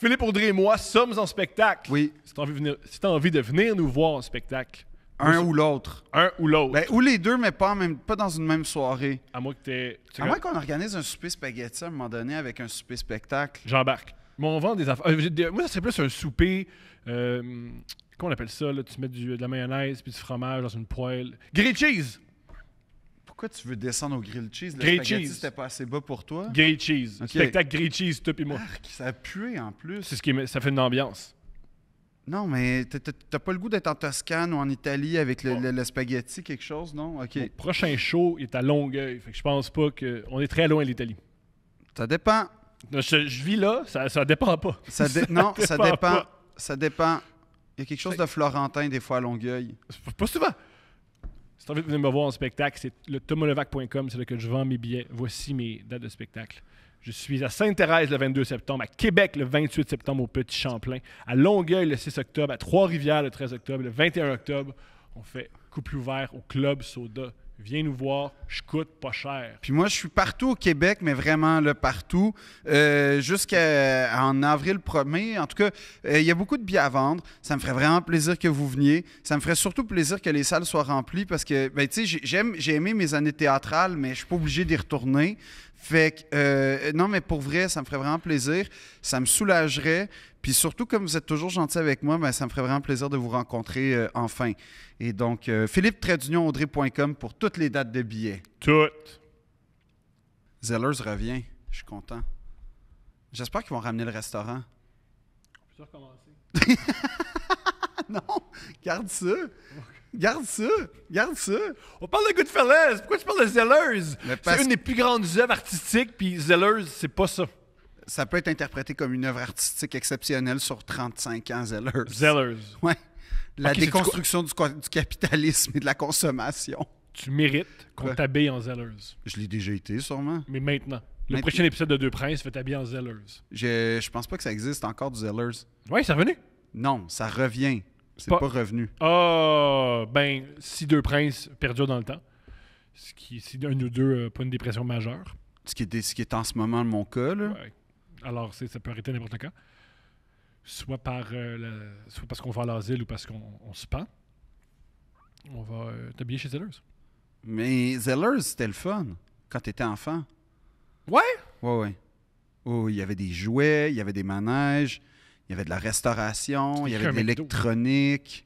Philippe Audrey et moi sommes en spectacle. Oui. Si t'as envie de venir nous voir en spectacle. Un ou l'autre. Un ou l'autre. Ben, ou les deux, mais pas dans une même soirée. À moins que t'aies... À moins qu'on organise un souper spaghetti à un moment donné avec un souper spectacle. J'embarque. Mais on vend des affaires. Moi, ça serait plus un souper... comment on appelle ça? Là? Tu mets de la mayonnaise puis du fromage dans une poêle. Grilled cheese! Pourquoi tu veux descendre au grilled cheese? Le Grilled spaghetti, cheese. c'était pas assez bas pour toi? Grilled cheese. Ok. Spectacle grilled cheese, toi et moi. Arc, ça a pué en plus. C'est ça fait une ambiance. Non, mais t'as pas le goût d'être en Toscane ou en Italie avec le spaghetti, quelque chose, non? OK. Mon prochain show est à Longueuil. Fait que je pense pas que... On est très loin de l'Italie. Ça dépend. Je vis là, ça dépend pas. Non, ça dépend. pas. Ça dépend. Il y a quelque chose de florentin des fois à Longueuil. Pas souvent. Si t'as envie de venir me voir en spectacle, c'est le tomalevac.com, c'est là que je vends mes billets. Voici mes dates de spectacle. Je suis à Sainte-Thérèse le 22 septembre, à Québec le 28 septembre au Petit Champlain, à Longueuil le 6 octobre, à Trois-Rivières le 13 octobre, le 21 octobre, on fait couple ouvert au Club Soda. Viens nous voir, je coûte pas cher. Puis moi, je suis partout au Québec, mais vraiment là, partout. Jusqu'en avril 1er. En tout cas, il y a beaucoup de billets à vendre. Ça me ferait vraiment plaisir que vous veniez. Ça me ferait surtout plaisir que les salles soient remplies parce que, ben, tu sais, j'ai aimé mes années théâtrales, mais je suis pas obligé d'y retourner. Fait que, non, mais pour vrai, ça me ferait vraiment plaisir. Ça me soulagerait. Puis surtout, comme vous êtes toujours gentil avec moi, ben, ça me ferait vraiment plaisir de vous rencontrer enfin. Et donc, philippe-audrey.com pour toutes les dates de billets. Toutes. Zellers revient. Je suis content. J'espère qu'ils vont ramener le restaurant. On peut recommencer. Non, garde ça. Garde ça. Garde ça. On parle de Goodfellas. Pourquoi tu parles de Zellers? C'est une des plus grandes œuvres artistiques, puis Zellers, c'est pas ça. Ça peut être interprété comme une œuvre artistique exceptionnelle sur 35 ans, Zellers. Zellers. Ouais. La Ok, déconstruction du capitalisme et de la consommation. Tu mérites qu'on Ouais. t'habille en Zellers. Je l'ai déjà été, sûrement. Mais maintenant. Le Maintenant. prochain épisode de Deux Princes va t'habiller en Zellers. Je pense pas que ça existe encore du Zellers. Ouais, c'est revenu. Non, ça revient. C'est Pas- pas revenu. Ah, ben, si Deux Princes perdurent dans le temps, si un ou deux pas une dépression majeure, Ce qui est en ce moment mon cas, là. ouais. Alors ça peut arrêter n'importe quand. Soit parce qu'on va à l'asile ou parce qu'on se pend. On va t'habiller chez Zellers. Mais Zellers, c'était le fun quand t'étais enfant. Ouais? Ouais. Oh, il y avait des jouets, il y avait des manèges, il y avait de la restauration, il y avait de un McDo. l'électronique.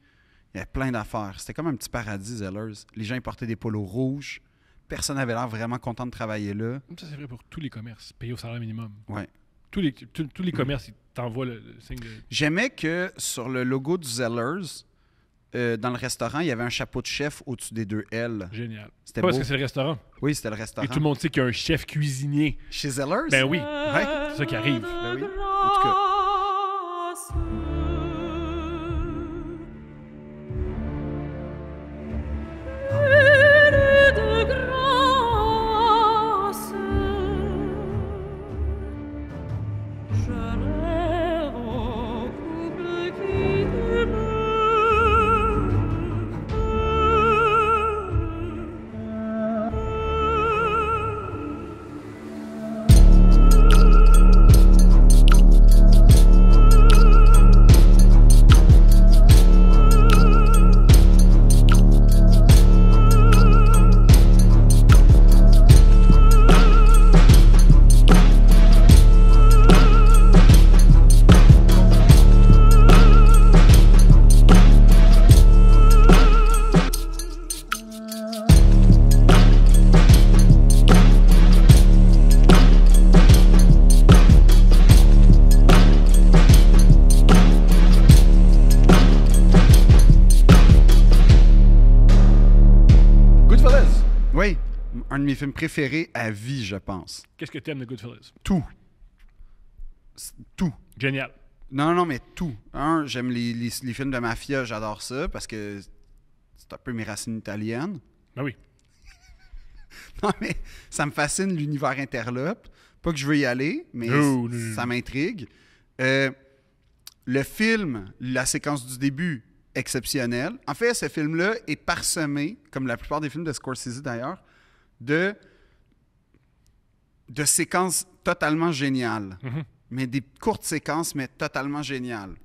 Il y avait plein d'affaires. C'était comme un petit paradis, Zellers. Les gens, ils portaient des polos rouges. Personne n'avait l'air vraiment content de travailler là. Ça, c'est vrai pour tous les commerces, payés au salaire minimum. Ouais. Tous les commerces, ils t'envoient le signe de... J'aimais que sur le logo du Zellers, dans le restaurant, il y avait un chapeau de chef au-dessus des deux L. Génial. C'était Pas parce beau. que c'est le restaurant. Oui, c'était le Et restaurant. tout le monde sait qu'il y a un chef cuisinier. Chez Zellers? Ben oui, Ouais. c'est ça qui arrive. Ben oui. En tout cas. Goodfellas. Oui, un de mes films préférés à vie, je pense. Qu'est-ce que t'aimes de Goodfellas? Tout. Tout. Génial. Non, mais tout. J'aime les films de mafia, j'adore ça parce que c'est un peu mes racines italiennes. Ben oui. Non, mais ça me fascine l'univers interlope. Pas que je veux y aller, mais No. ça m'intrigue. Le film, la séquence du début, exceptionnelle. En fait, ce film-là est parsemé, comme la plupart des films de Scorsese d'ailleurs, de séquences totalement géniales. Mhm. mais des courtes séquences, mais totalement géniales.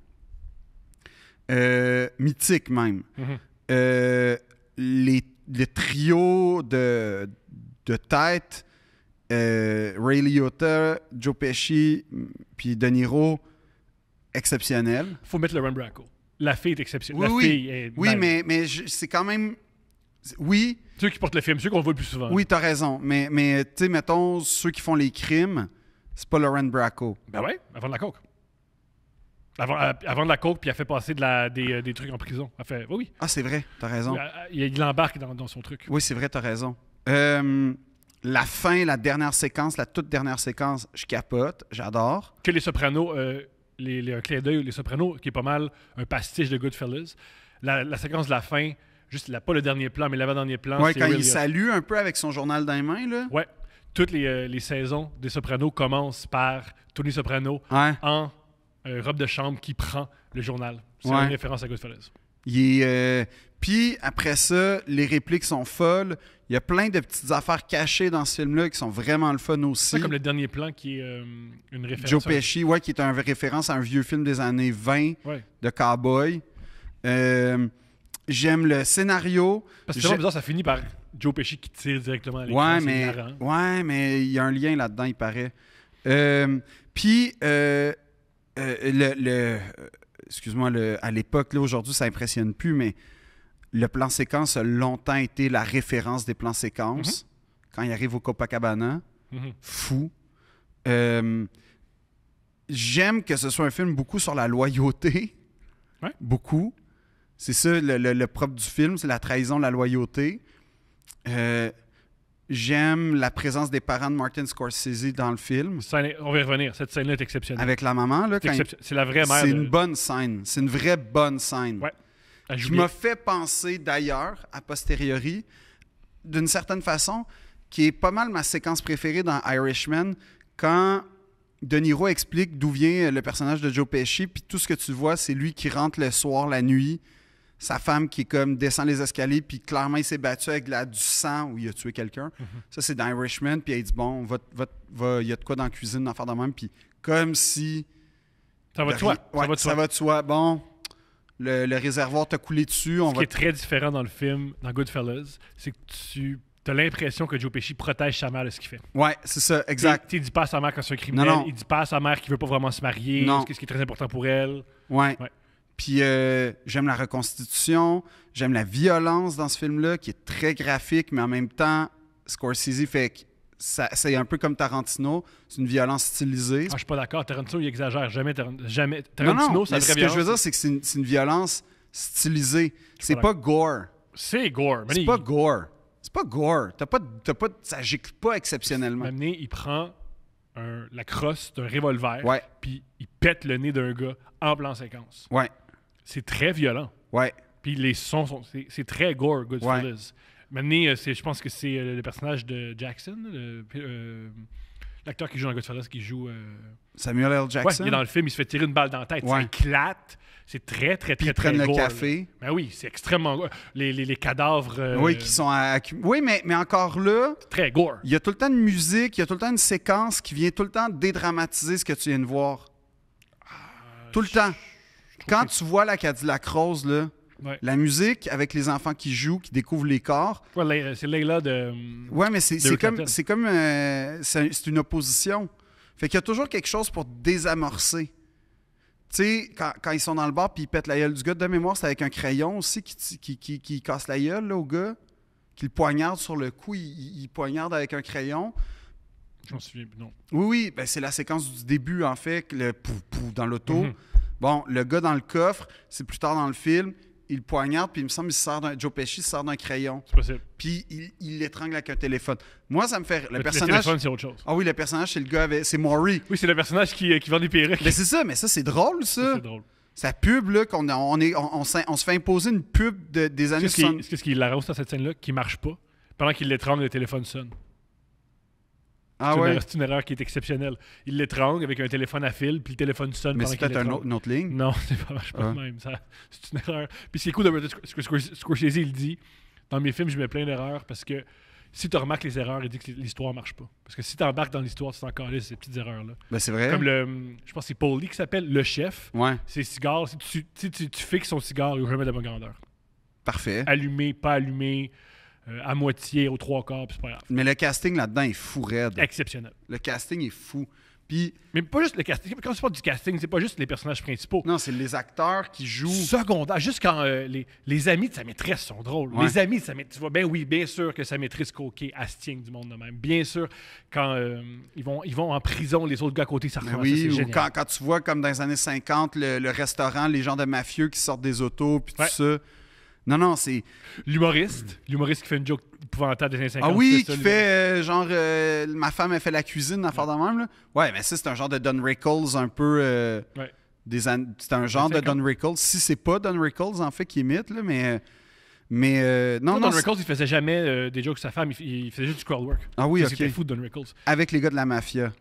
Mythiques même. Le trio de tête, Ray Liotta, Joe Pesci, puis De Niro, exceptionnel. Faut mettre Lauren Bracco. La fille est exceptionnelle. Oui, la fille est oui, mais c'est quand même... Oui. Ceux qui portent le film, ceux qu'on voit le plus souvent. Oui, t'as raison. Mais tu sais, mettons, ceux qui font les crimes, c'est pas Lauren Bracco. Ben ouais, avant de la coke. Avant de la coke, puis elle fait passer des trucs en prison. Elle fait, oui. Ah, c'est vrai, t'as raison. Il embarque dans son truc. Oui, c'est vrai, t'as raison. La fin, la dernière séquence, la toute dernière séquence, je capote, j'adore. Que les Sopranos, un clin d'œil, les Sopranos, qui est pas mal un pastiche de Goodfellas. La séquence de la fin, juste pas le dernier plan, mais l'avant-dernier plan. Ouais, c'est quand really il salue un peu avec son journal dans les mains, là. Ouais. Toutes les saisons des Sopranos commencent par Tony Soprano en robe de chambre qui prend le journal. C'est une référence à Goodfellas. Puis après ça, les répliques sont folles. Il y a plein de petites affaires cachées dans ce film-là qui sont vraiment le fun aussi. C'est comme le dernier plan qui est une référence. Joe Pesci, qui est une référence à un vieux film des années 20 de cowboy. J'aime le scénario. Parce que c'est vraiment bizarre, ça finit par Joe Pesci qui tire directement à l'écran. Mais il y a un lien là-dedans, il paraît. Puis, excuse-moi, à l'époque, là, aujourd'hui, ça impressionne plus, mais le plan séquence a longtemps été la référence des plans séquences. Quand il arrive au Copacabana. Fou. J'aime que ce soit un film beaucoup sur la loyauté. Ouais. Beaucoup. C'est ça, le propre du film, c'est la trahison, la loyauté. J'aime la présence des parents de Martin Scorsese dans le film. On va y revenir. Cette scène-là est exceptionnelle. Avec la maman, là. C'est la vraie mère. C'est une bonne scène. C'est une vraie bonne scène. Ouais. Qui m'a fait penser, d'ailleurs, a posteriori, d'une certaine façon, qui est pas mal ma séquence préférée dans Irishman, quand De Niro explique d'où vient le personnage de Joe Pesci, puis tout ce que tu vois, c'est lui qui rentre le soir, la nuit, sa femme qui descend les escaliers, puis clairement, il s'est battu avec du sang où il a tué quelqu'un. Ça, c'est dans Irishman, puis il dit, bon, il y a de quoi dans la cuisine, d'en faire de même, puis comme si... Ça va de soi. Ça va de soi. Bon, le réservoir t'a coulé dessus. Ce qui est très différent dans le film, dans Goodfellas, c'est que tu as l'impression que Joe Pesci protège sa mère de ce qu'il fait. Ouais, c'est ça, exact. Il dit pas à sa mère quand c'est un criminel, non. Il dit pas à sa mère qu'il veut pas vraiment se marier, ce qui est très important pour elle. Ouais. Puis j'aime la reconstitution, j'aime la violence dans ce film-là, qui est très graphique, mais en même temps, Scorsese fait que c'est un peu comme Tarantino, c'est une violence stylisée. Je suis pas d'accord, Tarantino, il exagère. Jamais. Tarantino, non, c'est la vraie violence. Ce que je veux dire, c'est que c'est une violence stylisée. C'est pas gore. C'est gore. C'est pas gore. C'est pas gore. Ça gicle pas exceptionnellement. Maintenant, il prend la crosse d'un revolver, puis il pète le nez d'un gars en plan séquence. Ouais. C'est très violent. Ouais. Puis les sons c'est très gore, Goodfellas. Maintenant, je pense que c'est le personnage de Jackson, l'acteur qui joue dans Goodfellas, qui joue... Samuel L. Jackson. Il est dans le film, il se fait tirer une balle dans la tête. Ça éclate. C'est très, très, puis très, très gore. Ils prennent gore, le café. Ben oui, c'est extrêmement gore. Les cadavres... Oui, qui sont... Oui, mais encore là... C'est très gore. Il y a tout le temps une musique, il y a tout le temps une séquence qui vient tout le temps dédramatiser ce que tu viens de voir. Tout le temps. Quand tu vois la Cadillac Rose, là... La musique avec les enfants qui jouent, qui découvrent les corps. Ouais, c'est Layla de. Ouais, mais c'est une opposition. Fait qu'il y a toujours quelque chose pour désamorcer. Tu sais, quand ils sont dans le bar puis ils pètent la gueule du gars, de mémoire, c'est avec un crayon aussi qui casse la gueule là, au gars, qui le poignarde sur le cou, il poignarde avec un crayon. Je m'en souviens, non. Oui, ben c'est la séquence du début, en fait, le pouf dans l'auto. Bon, le gars dans le coffre, c'est plus tard dans le film. Il poignarde, puis il me semble que Joe Pesci se sort d'un crayon. C'est possible. Puis il l'étrangle avec un téléphone. Moi, ça me fait... Le téléphone, c'est autre chose. Ah oui, le personnage, c'est le gars c'est Maury. Oui, c'est le personnage qui vend des perruques. Mais c'est ça, c'est drôle, ça. C'est drôle. Sa pub, là, on se fait imposer une pub des années 60. Qu'est-ce qui l'arrose dans cette scène-là, qui marche pas? Pendant qu'il l'étrangle, le téléphone sonne. C'est une erreur qui est exceptionnelle. Il l'étrangle avec un téléphone à fil, puis le téléphone sonne. Mais c'est peut-être une autre ligne. Non, c'est pas de même. C'est une erreur. Puis c'est cool de ce que Scorsese, il dit. Dans mes films, je mets plein d'erreurs parce que si tu remarques les erreurs, il dit que l'histoire marche pas. Parce que si tu embarques dans l'histoire, tu t'en calisses ces petites erreurs-là. Ben, c'est vrai. Comme je pense que c'est Paulie qui s'appelle le chef. Ouais, Ses cigares, si tu fixes son cigare, il va jamais de la bonne grandeur. parfait. Allumé, pas allumé, à moitié, aux trois quarts, puis c'est pas grave. Mais le casting là-dedans est fou raide. Exceptionnel. Le casting est fou. Puis, Mais pas juste le casting. Quand tu parles du casting, c'est pas juste les personnages principaux. non, c'est les acteurs qui jouent. Secondaire, juste quand les amis de sa maîtresse sont drôles. Ouais. Les amis de sa maîtresse, tu vois, ben oui, bien sûr que sa maîtresse coquée, elle se tient du monde de même. Bien sûr, quand ils vont en prison, les autres gars à côté, ça Ben recommence. Ça, oui, c'est ou génial. quand tu vois, comme dans les années 50, le restaurant, les gens de mafieux qui sortent des autos, puis Ouais. tout ça. Non, c'est... L'humoriste qui fait une joke épouvantable des années 50. Ah oui, c'est ça, qui fait genre ma femme elle fait la cuisine, une affaire de même là. Ouais, mais ça c'est un genre de Don Rickles un peu Ouais. c'est un genre de 50. Don Rickles. Si c'est pas Don Rickles en fait qui imite là, mais non Don c'est- Rickles, il faisait jamais des jokes sur sa femme, il faisait juste du crowd work. Ah oui, C'était OK. fou de Don Rickles. Avec les gars de la mafia.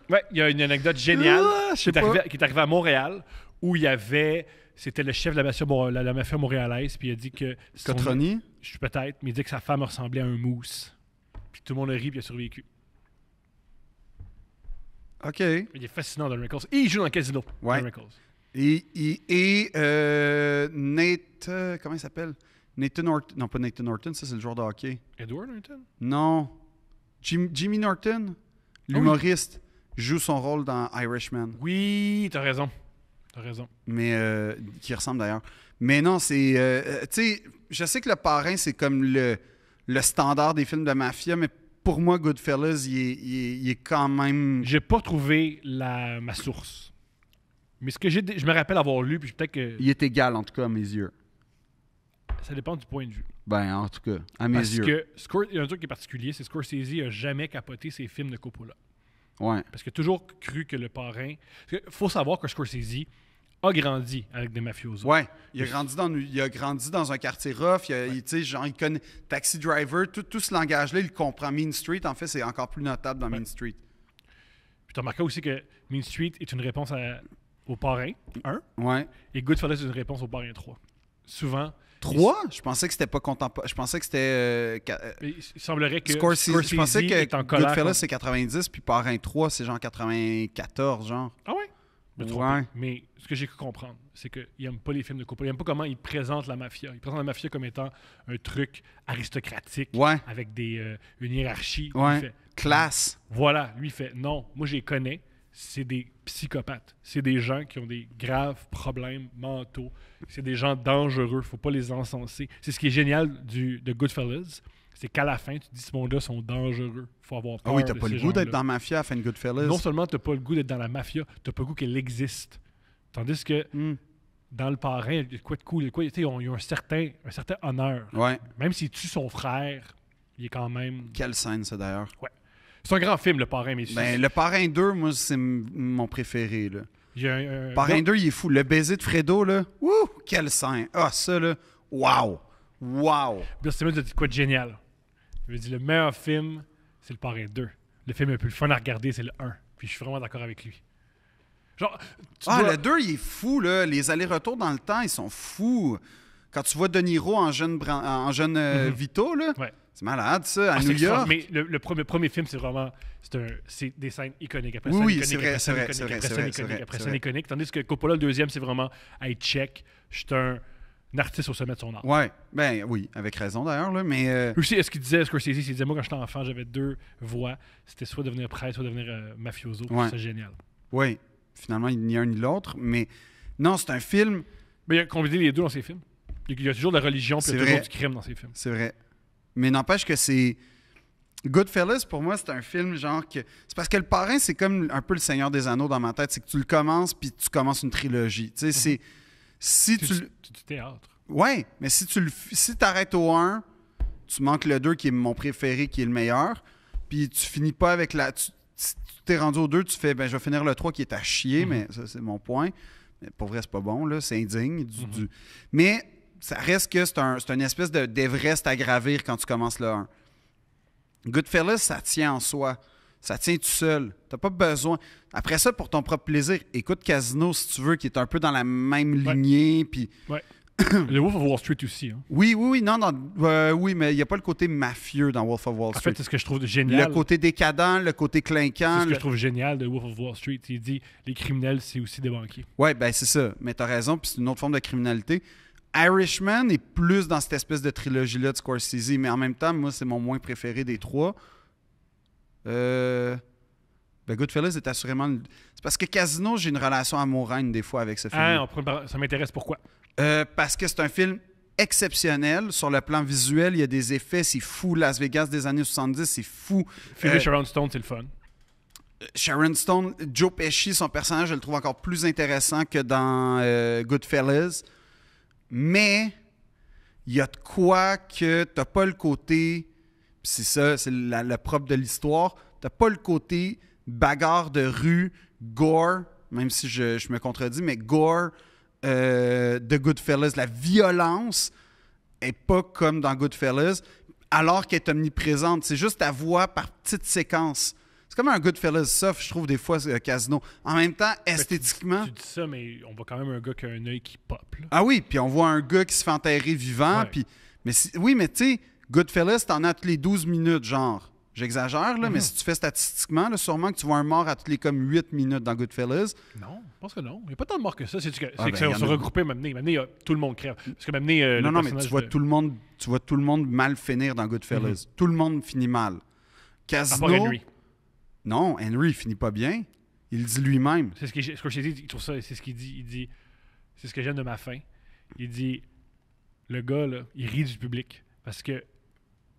Ouais, il y a une anecdote géniale Ah, je sais pas. qui est arrivée à Montréal où il y avait. C'était le chef de la mafia montréalaise, puis il a dit que. Cotroni. Je suis peut-être, mais il dit que sa femme ressemblait à un mousse. Puis tout le monde a ri, puis il a survécu. OK. Il est fascinant, Don Rickles. Et il joue dans le casino, Ouais. Don Rickles. Et Nate comment il s'appelle? Nathan Norton. Non, pas Nathan Norton, ça c'est le joueur de hockey. Edward Norton? Non. Jimmy Norton, l'humoriste, joue son rôle dans Irishman. Oui, t'as raison. T'as raison. Mais qui ressemble d'ailleurs. Mais non, c'est... tu sais, je sais que Le Parrain, c'est comme le standard des films de mafia, mais pour moi, Goodfellas, il est quand même... J'ai pas trouvé ma source. Mais ce que je me rappelle avoir lu, puis peut-être que Il est égal, en tout cas, à mes yeux. ça dépend du point de vue. Ben, en tout cas, à mes Parce yeux. que il y a un truc qui est particulier, c'est que Scorsese a jamais capoté ses films de Coppola. Ouais. Parce qu'il a toujours cru que Le Parrain... Il faut savoir que Scorsese a grandi avec des mafiosos. Ouais. Il a grandi dans un quartier rough. Tu sais, genre, il connaît Taxi Driver. Tout ce langage-là, il comprend. Mean Street, en fait, c'est encore plus notable dans Mean Street. Puis tu as remarqué aussi que Mean Street est une réponse au Parrain 1 Ouais. et Goodfellas est une réponse au Parrain 3. Souvent... 3? Je pensais que c'était pas contemporain. Je pensais que c'était... Il semblerait que Scorsese, je pensais que est en colère. Goodfellas, c'est 90, puis Parrain 3, c'est genre 94, genre. Ah ouais? Je me trompe. Ouais. Mais ce que j'ai cru comprendre, c'est qu'il n'aime pas les films de Coppola. Il n'aime pas comment il présente la mafia. Il présente la mafia comme étant un truc aristocratique Ouais. avec une hiérarchie. Ouais. Il fait, Classe. voilà, lui il fait non, moi je les connais, c'est des psychopathes. C'est des gens qui ont des graves problèmes mentaux. C'est des gens dangereux, faut pas les encenser. C'est ce qui est génial de Goodfellas, c'est qu'à la fin, tu te dis ce monde-là sont dangereux. Faut avoir peur. Ah oui, t'as de pas ces le goût d'être gens-là. dans Mafia à la fin de Goodfellas. Non seulement t'as pas le goût d'être dans la mafia, t'as pas le goût qu'elle existe. Tandis que Hmm. dans le parrain, il y a quoi de cool, il y a quoi, tu sais, ils ont un certain honneur. Ouais. Même s'il tue son frère, il est quand même. Quelle scène, ça, d'ailleurs. C'est un grand film, le parrain, mais Ben, le Parrain 2, moi, c'est mon préféré, là. il y a un Parrain 2, il est fou. Le baiser de Fredo, là. Wouh! Quelle scène. Ah, ça, là. Wow! Wow! Bill Simmons a dit quoi de génial. Il a dit le meilleur film, c'est le parrain 2. Le film le plus fun à regarder, c'est le 1. Puis je suis vraiment d'accord avec lui. Genre, Le 2, il est fou, là. Les allers-retours dans le temps, ils sont fous. Quand tu vois De Niro en jeune Vito, là, Ouais. c'est malade, ça, à c'est New extra- York. Mais le premier film, c'est vraiment. C'est des scènes iconiques. Après Oui, scène oui, iconique, c'est vrai, après c'est scène vrai, iconique, c'est vrai, après c'est scène vrai, c'est iconique, vrai, après c'est scène vrai. iconique. Tandis que Coppola, le deuxième, c'est vraiment hey, check. Je suis un artiste au sommet de son art. Ouais, ben oui, avec raison d'ailleurs, là, mais... Aussi, est-ce qu'il disait, Scorsese, il disait, moi, quand j'étais enfant, j'avais deux voies. C'était soit devenir prêtre, soit devenir mafioso. Ouais. C'est génial. Oui, finalement, il n'y a un ni l'autre, mais non, c'est un film, Mais il a combiné les deux dans ses films. Il y a toujours de la religion, puis il y a C'est toujours vrai. du crime dans ses films. c'est vrai. Mais n'empêche que c'est... Goodfellas, pour moi, c'est un film genre que... C'est parce que Le Parrain, c'est comme un peu Le Seigneur des Anneaux dans ma tête. C'est que tu le commences, puis tu commences une trilogie. Tu sais, c'est... Si tu... C'est du théâtre. Ouais, mais si t'arrêtes au 1, tu manques le 2 qui est mon préféré, qui est le meilleur, puis tu finis pas avec si tu t'es rendu au 2, tu fais, ben je vais finir le 3 qui est à chier, mais ça, c'est mon point. Mais pour vrai, c'est pas bon, là, c'est indigne. Mais ça reste que c'est une espèce d'Everest à gravir quand tu commences le 1. Goodfellas, ça tient en soi. Ça tient tout seul. T'as pas besoin. Après ça, pour ton propre plaisir, écoute Casino si tu veux, qui est un peu dans la même lignée. Puis Ouais. Le Wolf of Wall Street aussi. Hein. Oui, non, oui, mais il n'y a pas le côté mafieux dans Wolf of Wall En Street. fait, c'est ce que je trouve génial. Le côté décadent, le côté clinquant. C'est ce que je trouve génial de Wolf of Wall Street. Il dit les criminels, c'est aussi des banquiers. Oui, ben c'est ça. Mais t'as raison, puis c'est une autre forme de criminalité. Irishman est plus dans cette espèce de trilogie-là de Scorsese, mais en même temps, moi, c'est mon moins préféré des trois. Ben Goodfellas est assurément... C'est parce que Casino, j'ai une relation amoureuse des fois avec ce film. Ah, ça m'intéresse pourquoi? Parce que c'est un film exceptionnel. Sur le plan visuel, il y a des effets, c'est fou. Las Vegas des années 70, c'est fou. Filmer Sharon Stone, c'est le fun. Sharon Stone, Joe Pesci, son personnage, je le trouve encore plus intéressant que dans Goodfellas. Mais il y a de quoi que t'as pas le côté... C'est ça, c'est le propre de l'histoire. T'as pas le côté bagarre de rue, gore, même si je me contredis, mais gore de Goodfellas. La violence est pas comme dans Goodfellas, alors qu'elle est omniprésente. C'est juste ta voix par petites séquences. C'est comme un Goodfellas soft, je trouve, des fois, Casino. En même temps, esthétiquement... Tu dis ça, mais on voit quand même un gars qui a un œil qui pop. Là. Ah oui, puis on voit un gars qui se fait enterrer vivant. Ouais. Puis, oui, mais tu sais, Goodfellas, t'en as toutes les 12 minutes, genre. J'exagère, là, mais si tu fais statistiquement, là, sûrement que tu vois un mort à toutes les comme 8 minutes dans Goodfellas. Non, je pense que non. Il n'y a pas tant de morts que ça. C'est que ben, ça se regroupait maintenant. Maintenant, tout le monde crève. Parce que maintenant, Non, mais tu vois tout le monde mal finir dans Goodfellas. Tout le monde finit mal. Casino... À part Henry. Non, Henry, il finit pas bien. Il le dit lui-même. C'est ce que je t'ai dit. Il trouve ça, c'est ce qu'il dit. Il dit, c'est ce que j'aime de ma fin. Il dit, le gars, là, il rit du public. Parce que...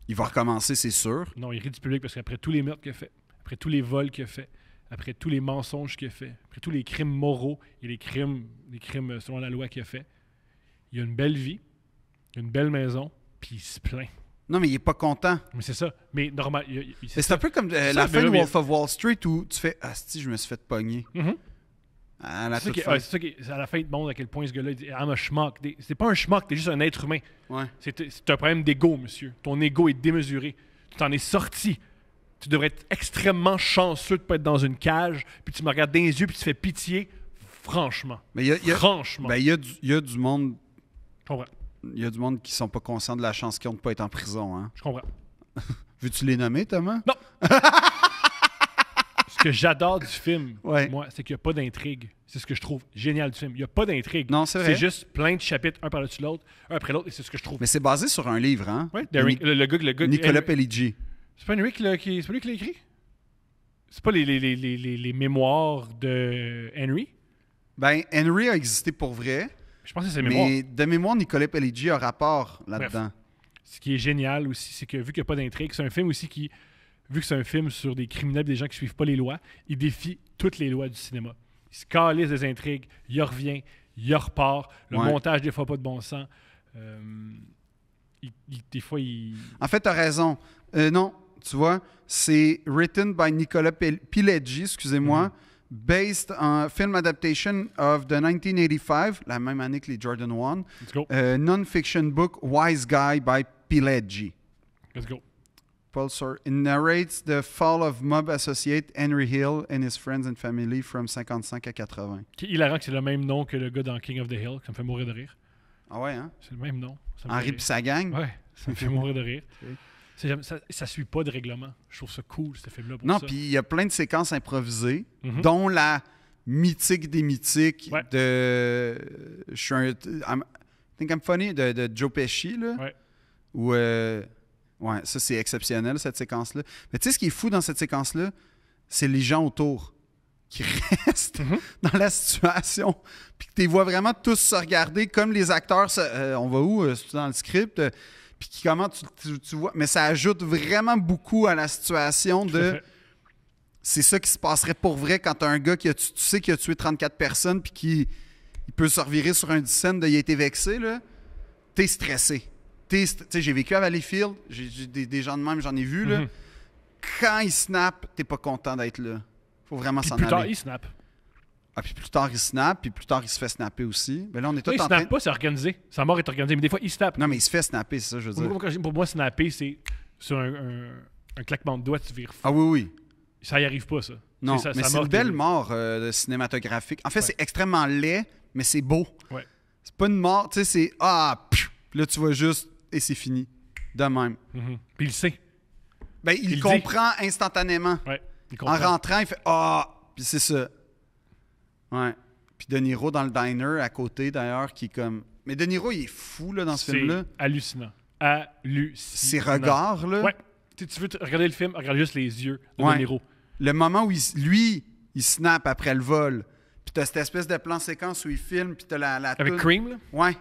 Il va recommencer, c'est sûr. Non, il rit du public parce qu'après tous les meurtres qu'il a fait, après tous les vols qu'il a fait, après tous les mensonges qu'il a fait, après tous les crimes moraux et les crimes selon la loi qu'il a fait, il a une belle vie, il a une belle maison, puis il se plaint. Non, mais il est pas content. Mais c'est ça. Mais normal. C'est un peu comme la fin de Wolf of Wall Street où tu fais « Ah, si, je me suis fait pogner. À la toute fin. C'est ça qui, à la fin, il te montre à quel point ce gars-là, il dit « I'm a schmuck. » C'est pas un schmuck, t'es juste un être humain. Ouais. C'est un problème d'ego, monsieur. Ton ego est démesuré. Tu t'en es sorti. Tu devrais être extrêmement chanceux de ne pas être dans une cage, puis tu me regardes dans les yeux, puis tu fais pitié. Franchement. Mais franchement. Ben, il y a du monde... Je comprends. Il y a du monde qui sont pas conscients de la chance qu'ils ont de pas être en prison. Hein? Je comprends. Veux-tu les nommer, Thomas? Non! Ce que j'adore du film, Ouais. moi, c'est qu'il n'y a pas d'intrigue. C'est ce que je trouve génial du film. Il n'y a pas d'intrigue. Non, c'est vrai. C'est juste plein de chapitres, un par-dessus l'autre, un après l'autre, et c'est ce que je trouve. Mais c'est basé sur un livre, hein? Ouais, le gars Nicolas Pelleggi. C'est pas Henry c'est pas lui qui l'a écrit? C'est pas les mémoires de Henry? Ben, Henry a existé pour vrai, Je pense que c'est ses mémoires. mais de mémoire, Nicolas Pelleggi a rapport là-dedans. Ce qui est génial aussi, c'est que vu qu'il n'y a pas d'intrigue, c'est un film aussi qui, vu que c'est un film sur des criminels, des gens qui suivent pas les lois, il défie toutes les lois du cinéma. Il se calisse des intrigues, il revient, il repart, le montage des fois pas de bon sens. Des fois, il... En fait, tu as raison. Non, tu vois, c'est written by Nicolas Pileggi, excusez-moi, based on film adaptation of the 1985, la même année que les Jordan 1, Let's go. non-fiction book Wise Guy by Pileggi. Let's go. Pulsar. It narrates the fall of mob associate Henry Hill and his friends and family from 55 à 80. Qui est hilarant que c'est le même nom que le gars dans King of the Hill, ça me fait mourir de rire. Ah ouais, hein? C'est le même nom. Ça me fait Henri rire. pis sa gang? Ouais, ça me fait mourir de rire. Ok. Ça suit pas de règlement. Je trouve ça cool, ce film-là. Pour Non, ça. puis il y a plein de séquences improvisées, Mhm. dont la mythique des mythiques Ouais. de je suis un I think I'm funny de Joe Pesci là. Ouais. Où ouais, ça c'est exceptionnel cette séquence là. Mais tu sais ce qui est fou dans cette séquence là, c'est les gens autour qui restent dans la situation, puis que tu les vois vraiment tous se regarder comme les acteurs on va où c'est dans le script puis qui comment tu vois, mais ça ajoute vraiment beaucoup à la situation Tout à de fait. c'est ça qui se passerait pour vrai quand t'as un gars tu sais qu'il a tué 34 personnes puis qu'il peut se revirer sur un scène de il a été vexé, là. T'es stressé. Tu sais, j'ai vécu à Valleyfield, j'ai des gens de même, j'en ai vu, là. Quand il snap, t'es pas content d'être là. Faut vraiment Puis s'en plus tard, aller. il snap. Ah, puis plus tard, il snap, puis plus tard, il se fait snapper aussi. Mais là, on est tous Il en snap train... pas, c'est organisé. Sa mort est organisée, mais des fois, il snap. Non, mais il se fait snapper, c'est ça, je veux dire. Pour moi, snapper, c'est sur un claquement de doigts, tu vires fou. Ah oui, oui. Ça y arrive pas, ça. Non, Ça mais c'est mort une belle qui- mort cinématographique. En fait, Ouais. c'est extrêmement laid, mais c'est beau. Ouais. C'est pas une mort, tu sais, c'est pfiou, puis là, tu vois juste, et c'est fini. De même. Mhm. Puis il sait. Ben, il comprend instantanément. Ouais, il En comprend. rentrant, il fait puis c'est ça. Ouais. Puis De Niro dans le diner à côté, d'ailleurs, qui est comme. Mais De Niro, il est fou, là, dans ce film-là. C'est hallucinant. Hallucinant. Ses regards, là. Ouais. Tu veux regarder le film, regarde juste les yeux de Ouais. De Niro. Le moment où il snap après le vol. Puis t'as cette espèce de plan séquence où il filme, puis t'as la Avec toune. Cream, là. Ouais.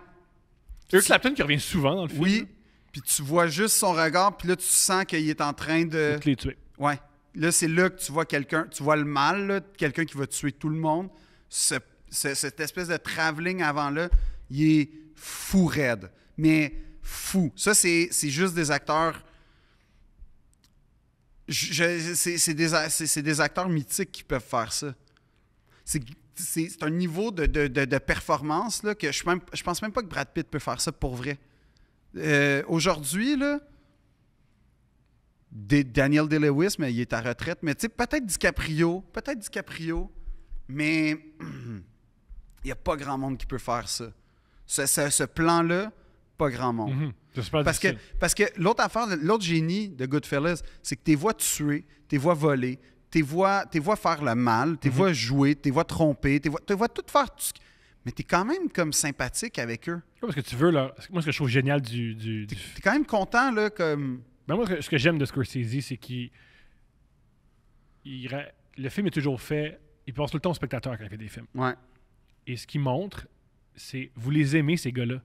Eric Clapton qui revient souvent dans le film. Oui. Puis tu vois juste son regard, puis là, tu sens qu'il est en train de. Pour les tuer. Ouais. Là, c'est là que tu vois quelqu'un, tu vois le mal, là, quelqu'un qui va tuer tout le monde. Cette espèce de travelling avant-là, il est fou raide. Mais fou. Ça, c'est juste des acteurs. C'est des acteurs mythiques qui peuvent faire ça. C'est un niveau de performance là, que je pense même pas que Brad Pitt peut faire ça pour vrai. Aujourd'hui, là, Daniel Day-Lewis, mais il est à retraite. Mais tu sais, peut-être DiCaprio, mais il n'y a pas grand monde qui peut faire ça. Ce plan-là, pas grand monde. Mhm. C'est super Parce que l'autre affaire, l'autre génie de Goodfellas, c'est que t'es vois tuer, t'es vois voler, t'es vois faire le mal, t'es vois jouer, t'es vois tromper, t'es vois tout faire. Mais t'es quand même comme sympathique avec eux. Parce que tu veux, là. Moi, ce que je trouve génial T'es quand même content, là, comme. Ben moi, ce que j'aime de Scorsese, c'est le film est toujours fait. Il pense tout le temps au spectateur quand il fait des films. Ouais. Et ce qu'il montre, c'est vous les aimez, ces gars-là,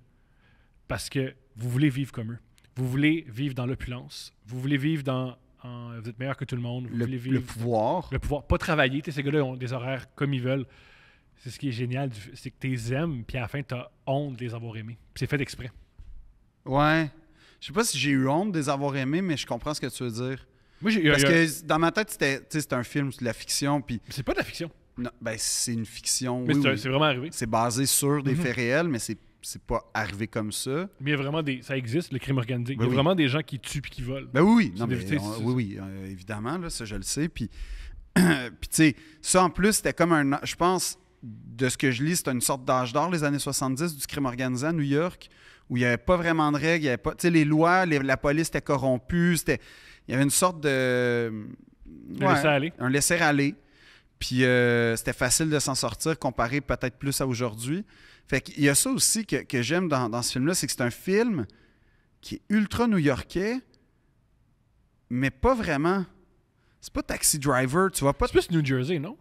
parce que vous voulez vivre comme eux. Vous voulez vivre dans l'opulence. Vous voulez vivre vous êtes meilleur que tout le monde. Vous voulez vivre Le pouvoir. le pouvoir. Pas travailler. Tu sais, ces gars-là ont des horaires comme ils veulent. C'est ce qui est génial. C'est que tu les aimes, puis à la fin, tu as honte de les avoir aimés. Puis c'est fait exprès. Ouais. Je sais pas si j'ai eu honte de les avoir aimés, mais je comprends ce que tu veux dire. Moi, Parce que dans ma tête, c'était un film, c'est de la fiction, puis c'est pas de la fiction. non, ben c'est une fiction. Mais oui, oui. c'est vraiment arrivé. C'est basé sur des faits réels, mais c'est pas arrivé comme ça. Mais il y a vraiment ça existe, le crime organisé. Il y a oui. vraiment des gens qui tuent puis qui volent. Ben oui, C'est non, mais d'éviter, oui, évidemment, là, ça je le sais. Puis, puis tu sais, ça en plus, c'était comme je pense, de ce que je lis, c'était une sorte d'âge d'or, les années 70 du crime organisé à New York, où il n'y avait pas vraiment de règles, il y avait pas, tu sais, les lois, la police était corrompue, il y avait une sorte de... laisser-aller. Un laisser-aller. Puis c'était facile de s'en sortir comparé peut-être plus à aujourd'hui. Fait qu'il y a ça aussi que j'aime dans ce film-là, c'est que c'est un film qui est ultra new-yorkais, mais pas vraiment. C'est pas Taxi Driver, tu vois pas... C'est plus New Jersey, non?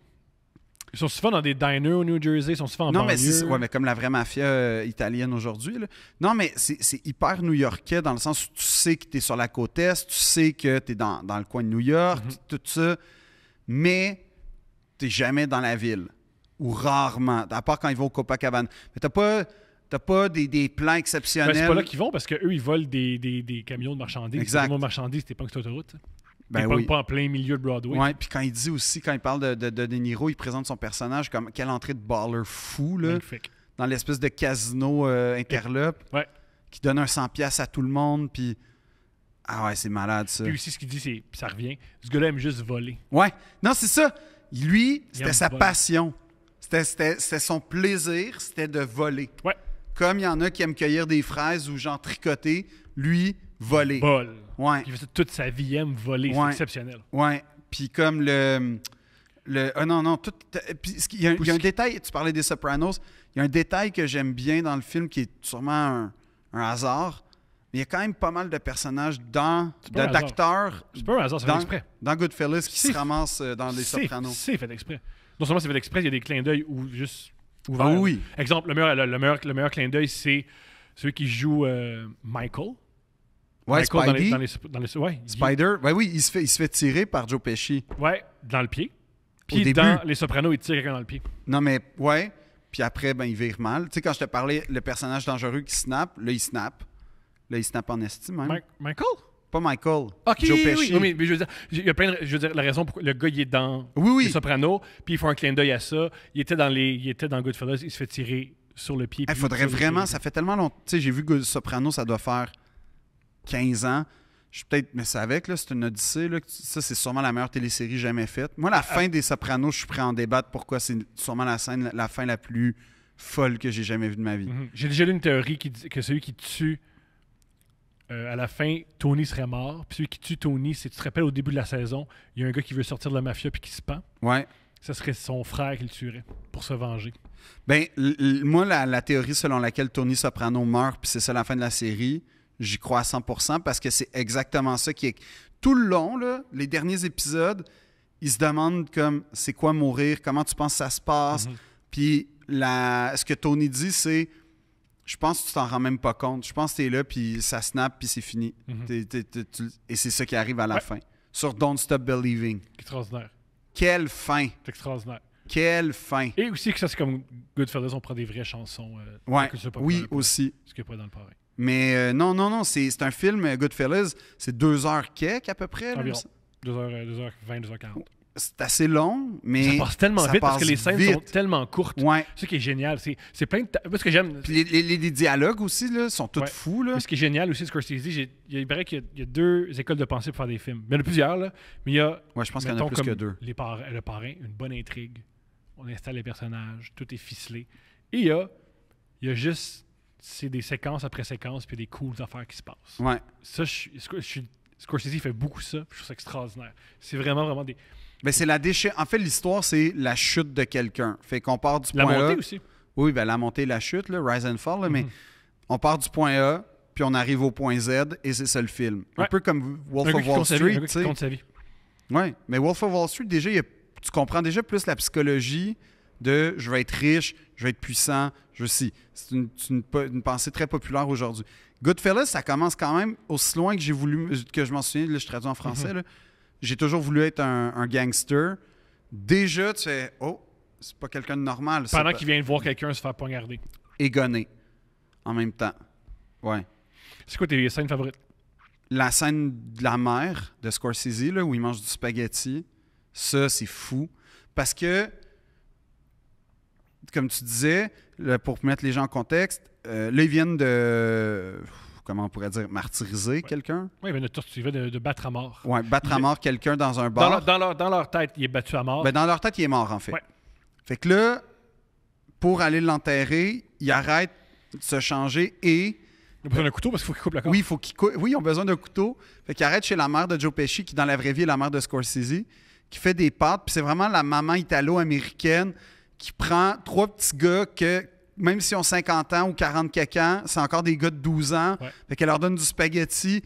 Ils sont souvent dans des diners au New Jersey, ils sont souvent en Non, banlieue. mais comme la vraie mafia italienne aujourd'hui. Là. Non, mais c'est hyper new-yorkais dans le sens où tu sais que tu es sur la côte Est, tu sais que tu es dans le coin de New York, tout ça, mais tu n'es jamais dans la ville. Ou rarement, à part quand ils vont au Copacabana. Mais t'as pas des plans exceptionnels. Ben, c'est pas là qu'ils vont parce qu'eux, ils volent des camions de marchandises. Exact. Les camions de marchandises, t'es pas que cette autoroute. Ben T'es oui. pas en plein milieu de Broadway. Ouais, puis quand il dit aussi, quand il parle de Niro, il présente son personnage comme quelle entrée de baller fou, là, Magnifique. dans l'espèce de casino interlope, Ouais. qui donne un 100$ à tout le monde, puis... Ah ouais, c'est malade, ça. Puis aussi, ce qu'il dit, c'est, puis ça revient, ce gars-là aime juste voler. Ouais, non, c'est ça. Lui, Il c'était aime sa voler. passion. C'était son plaisir, c'était de voler. Ouais. Comme il y en a qui aiment cueillir des fraises ou genre tricoter, lui, voler. Vole. Ouais. Puis il fait ça toute sa vie, il aime voler. Ouais. C'est exceptionnel. Ouais. Puis comme non, tout. Puis il y a un détail, tu parlais des Sopranos, il y a un détail que j'aime bien dans le film qui est sûrement un hasard, mais il y a quand même pas mal de personnages pas un hasard. d'acteurs C'est pas un hasard, c'est fait exprès. dans Goodfellas qui C'est- se ramassent dans les Sopranos. C'est fait exprès. Non seulement c'est fait exprès, il y a des clins d'œil ou juste ouverts. Ah oui. Exemple, le meilleur clin d'œil, c'est celui qui joue Michael. Ouais, Michael Spidey. dans les ouais, Spider, ouais, oui, il se fait tirer par Joe Pesci. ouais, dans le pied. Puis début. dans Les Sopranos, il tire quelqu'un dans le pied. Non, mais ouais. Puis après, ben, il vire mal. Tu sais, quand je te parlais, le personnage dangereux qui snap, là, il snap. Là, il snap en estime, même. Michael? Pas Michael. Ok, Joe oui, Pesci. oui, mais je veux dire, il y a plein je veux dire, la raison pourquoi le gars, il est dans Oui. Les Sopranos, puis il faut un clin d'œil à ça. Il était dans Goodfellas, il se fait tirer sur le pied. Il puis faudrait il tire le vraiment, pied. ça fait tellement longtemps. Tu sais, j'ai vu Soprano, ça doit faire 15 ans. Je suis peut-être, mais c'est avec, là, c'est une odyssée. Là, ça, c'est sûrement la meilleure télésérie jamais faite. Moi, la fin des Sopranos, je suis prêt à en débattre pourquoi c'est sûrement la fin la plus folles que j'ai jamais vues de ma vie. J'ai déjà lu une théorie qui dit que celui qui tue à la fin, Tony serait mort. Puis celui qui tue Tony, c'est, tu te rappelles, au début de la saison, il y a un gars qui veut sortir de la mafia puis qui se pend. Ouais. Ça serait son frère qui le tuerait pour se venger. Ben, moi, la théorie selon laquelle Tony Soprano meurt, puis c'est ça la fin de la série, j'y crois à 100% parce que c'est exactement ça qui est... Tout le long, là, les derniers épisodes, ils se demandent comme, c'est quoi mourir, comment tu penses que ça se passe. Puis ce que Tony dit, c'est, je pense que tu t'en rends même pas compte. Je pense que t'es là, puis ça snap, puis c'est fini. Et c'est ça qui arrive à la fin. Sur Don't Stop Believing. Extraordinaire. Quelle fin! C'est extraordinaire. Quelle fin! Et aussi que ça, c'est comme Goodfellas, on prend des vraies chansons. Ouais, oui, aussi. Ce qu'il n'y a pas dans le pareil. Mais non, c'est un film, Goodfellas, c'est 2h quelques à peu près. Là, environ. 2h20, 2h40. C'est assez long, mais ça passe tellement vite parce que les scènes sont tellement courtes. Ouais. C'est ça qui est génial. C'est plein de... Parce que j'aime... Puis les dialogues aussi là, sont tous fous. Là. Mais ce qui est génial aussi de Scorsese, il paraît qu'il y a 2 écoles de pensée pour faire des films. Il y en a plusieurs, là. Mais il y a... Ouais, je pense qu'il y en a plus que 2. Le parrain, une bonne intrigue. On installe les personnages, tout est ficelé. Et il y a juste... C'est des séquences après séquences puis des cool affaires qui se passent. Ouais. Ça, Scorsese fait beaucoup ça. Je trouve ça extraordinaire. C'est vraiment des... Ben, c'est en fait, l'histoire, c'est la chute de quelqu'un. Fait qu'on part du la point A. La montée aussi. Oui, ben, la montée et la chute, là, Rise and Fall, là, mais on part du point A, puis on arrive au point Z, et c'est ça le film. Un peu comme Wolf of Wall Street. Un compte sa vie. Oui, mais Wolf of Wall Street, déjà, tu comprends déjà plus la psychologie de je vais être riche, je vais être puissant, je veux si. C'est une pensée très populaire aujourd'hui. Goodfellas, ça commence quand même aussi loin que je m'en souviens, là, je traduis en français, là. J'ai toujours voulu être un gangster. Déjà, tu fais « Oh, c'est pas quelqu'un de normal. » Pendant qu'il vient de voir quelqu'un se faire poignarder. Et gonner. En même temps. Ouais. C'est quoi tes scènes favorites? La scène de la mer de Scorsese, là, où il mange du spaghetti, ça, c'est fou. Parce que, comme tu disais, là, pour mettre les gens en contexte, là, ils viennent de... Comment on pourrait dire, martyriser quelqu'un. Oui, il va de battre à mort. Oui, battre à mort quelqu'un dans un bar. Dans leur tête, il est battu à mort. Ben, dans leur tête, il est mort, en fait. Ouais. Fait que là, pour aller l'enterrer, il arrête de se changer et... Il a besoin d'un couteau parce qu'il faut qu'il coupe la corde. Oui, oui, ils ont besoin d'un couteau. Fait qu'il arrête chez la mère de Joe Pesci, qui dans la vraie vie est la mère de Scorsese, qui fait des pâtes. Puis c'est vraiment la maman italo-américaine qui prend 3 petits gars que... Même s'ils ont 50 ans ou 40 quelques ans, c'est encore des gars de 12 ans. Ouais. Fait qu'elle leur donne du spaghetti.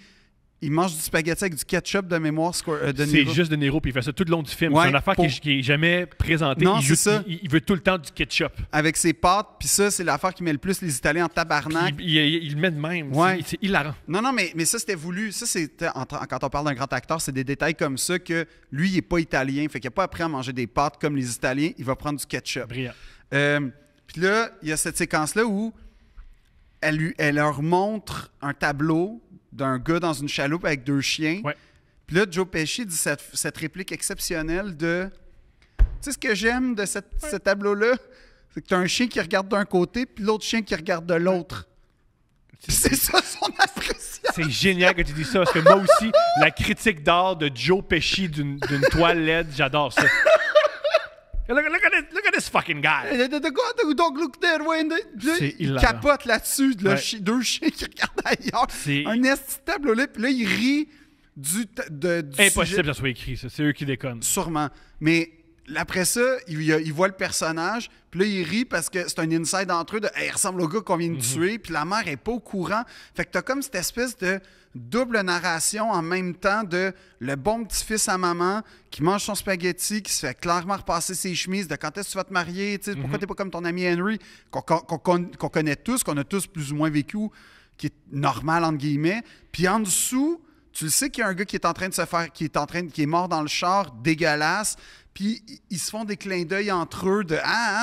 Ils mangent du spaghetti avec du ketchup de mémoire de C'est juste de Niro, puis il fait ça tout le long du film. Ouais, c'est une affaire qui est jamais présentée. Non, c'est ça. Il veut tout le temps du ketchup. Avec ses pâtes, puis ça, c'est l'affaire qui met le plus les Italiens en tabarnak. Il le met de même. Ouais. C'est hilarant. Non, mais ça, c'était voulu. Ça, c'était quand on parle d'un grand acteur, c'est des détails comme ça que lui, il n'est pas italien. Fait qu'il n'a pas appris à manger des pâtes comme les Italiens. Il va prendre du ketchup. Brillant. Puis là, il y a cette séquence-là où elle leur montre un tableau d'un gars dans une chaloupe avec 2 chiens. Ouais. Puis là, Joe Pesci dit cette réplique exceptionnelle de... Tu sais ce que j'aime de ce tableau-là? C'est que tu as un chien qui regarde d'un côté puis l'autre chien qui regarde de l'autre. C'est ça son appréciation. C'est génial que tu dis ça parce que moi aussi, la critique d'art de Joe Pesci d'une toile LED, j'adore ça. Look at this fucking guy. Don't look that way. Il capote là-dessus. 2 chiens qui regardent ailleurs. Un esti tableau-là. Puis là, il rit du impossible sujet. que ça soit écrit, ça. C'est eux qui déconnent. Sûrement. Mais après ça, il voit le personnage. Puis là, il rit parce que c'est un inside entre eux de hey, il ressemble au gars qu'on vient de tuer. Puis la mère est pas au courant. Fait que t'as comme cette espèce de double narration en même temps de le bon petit-fils à maman qui mange son spaghetti, qui se fait clairement repasser ses chemises de quand est-ce que tu vas te marier, pourquoi t'es pas comme ton ami Henry, qu'on connaît tous, qu'on a tous plus ou moins vécu, qui est normal entre guillemets. Puis en dessous, tu le sais qu'il y a un gars qui est en train de se faire, qui est mort dans le char, dégueulasse. Puis ils se font des clins d'œil entre eux de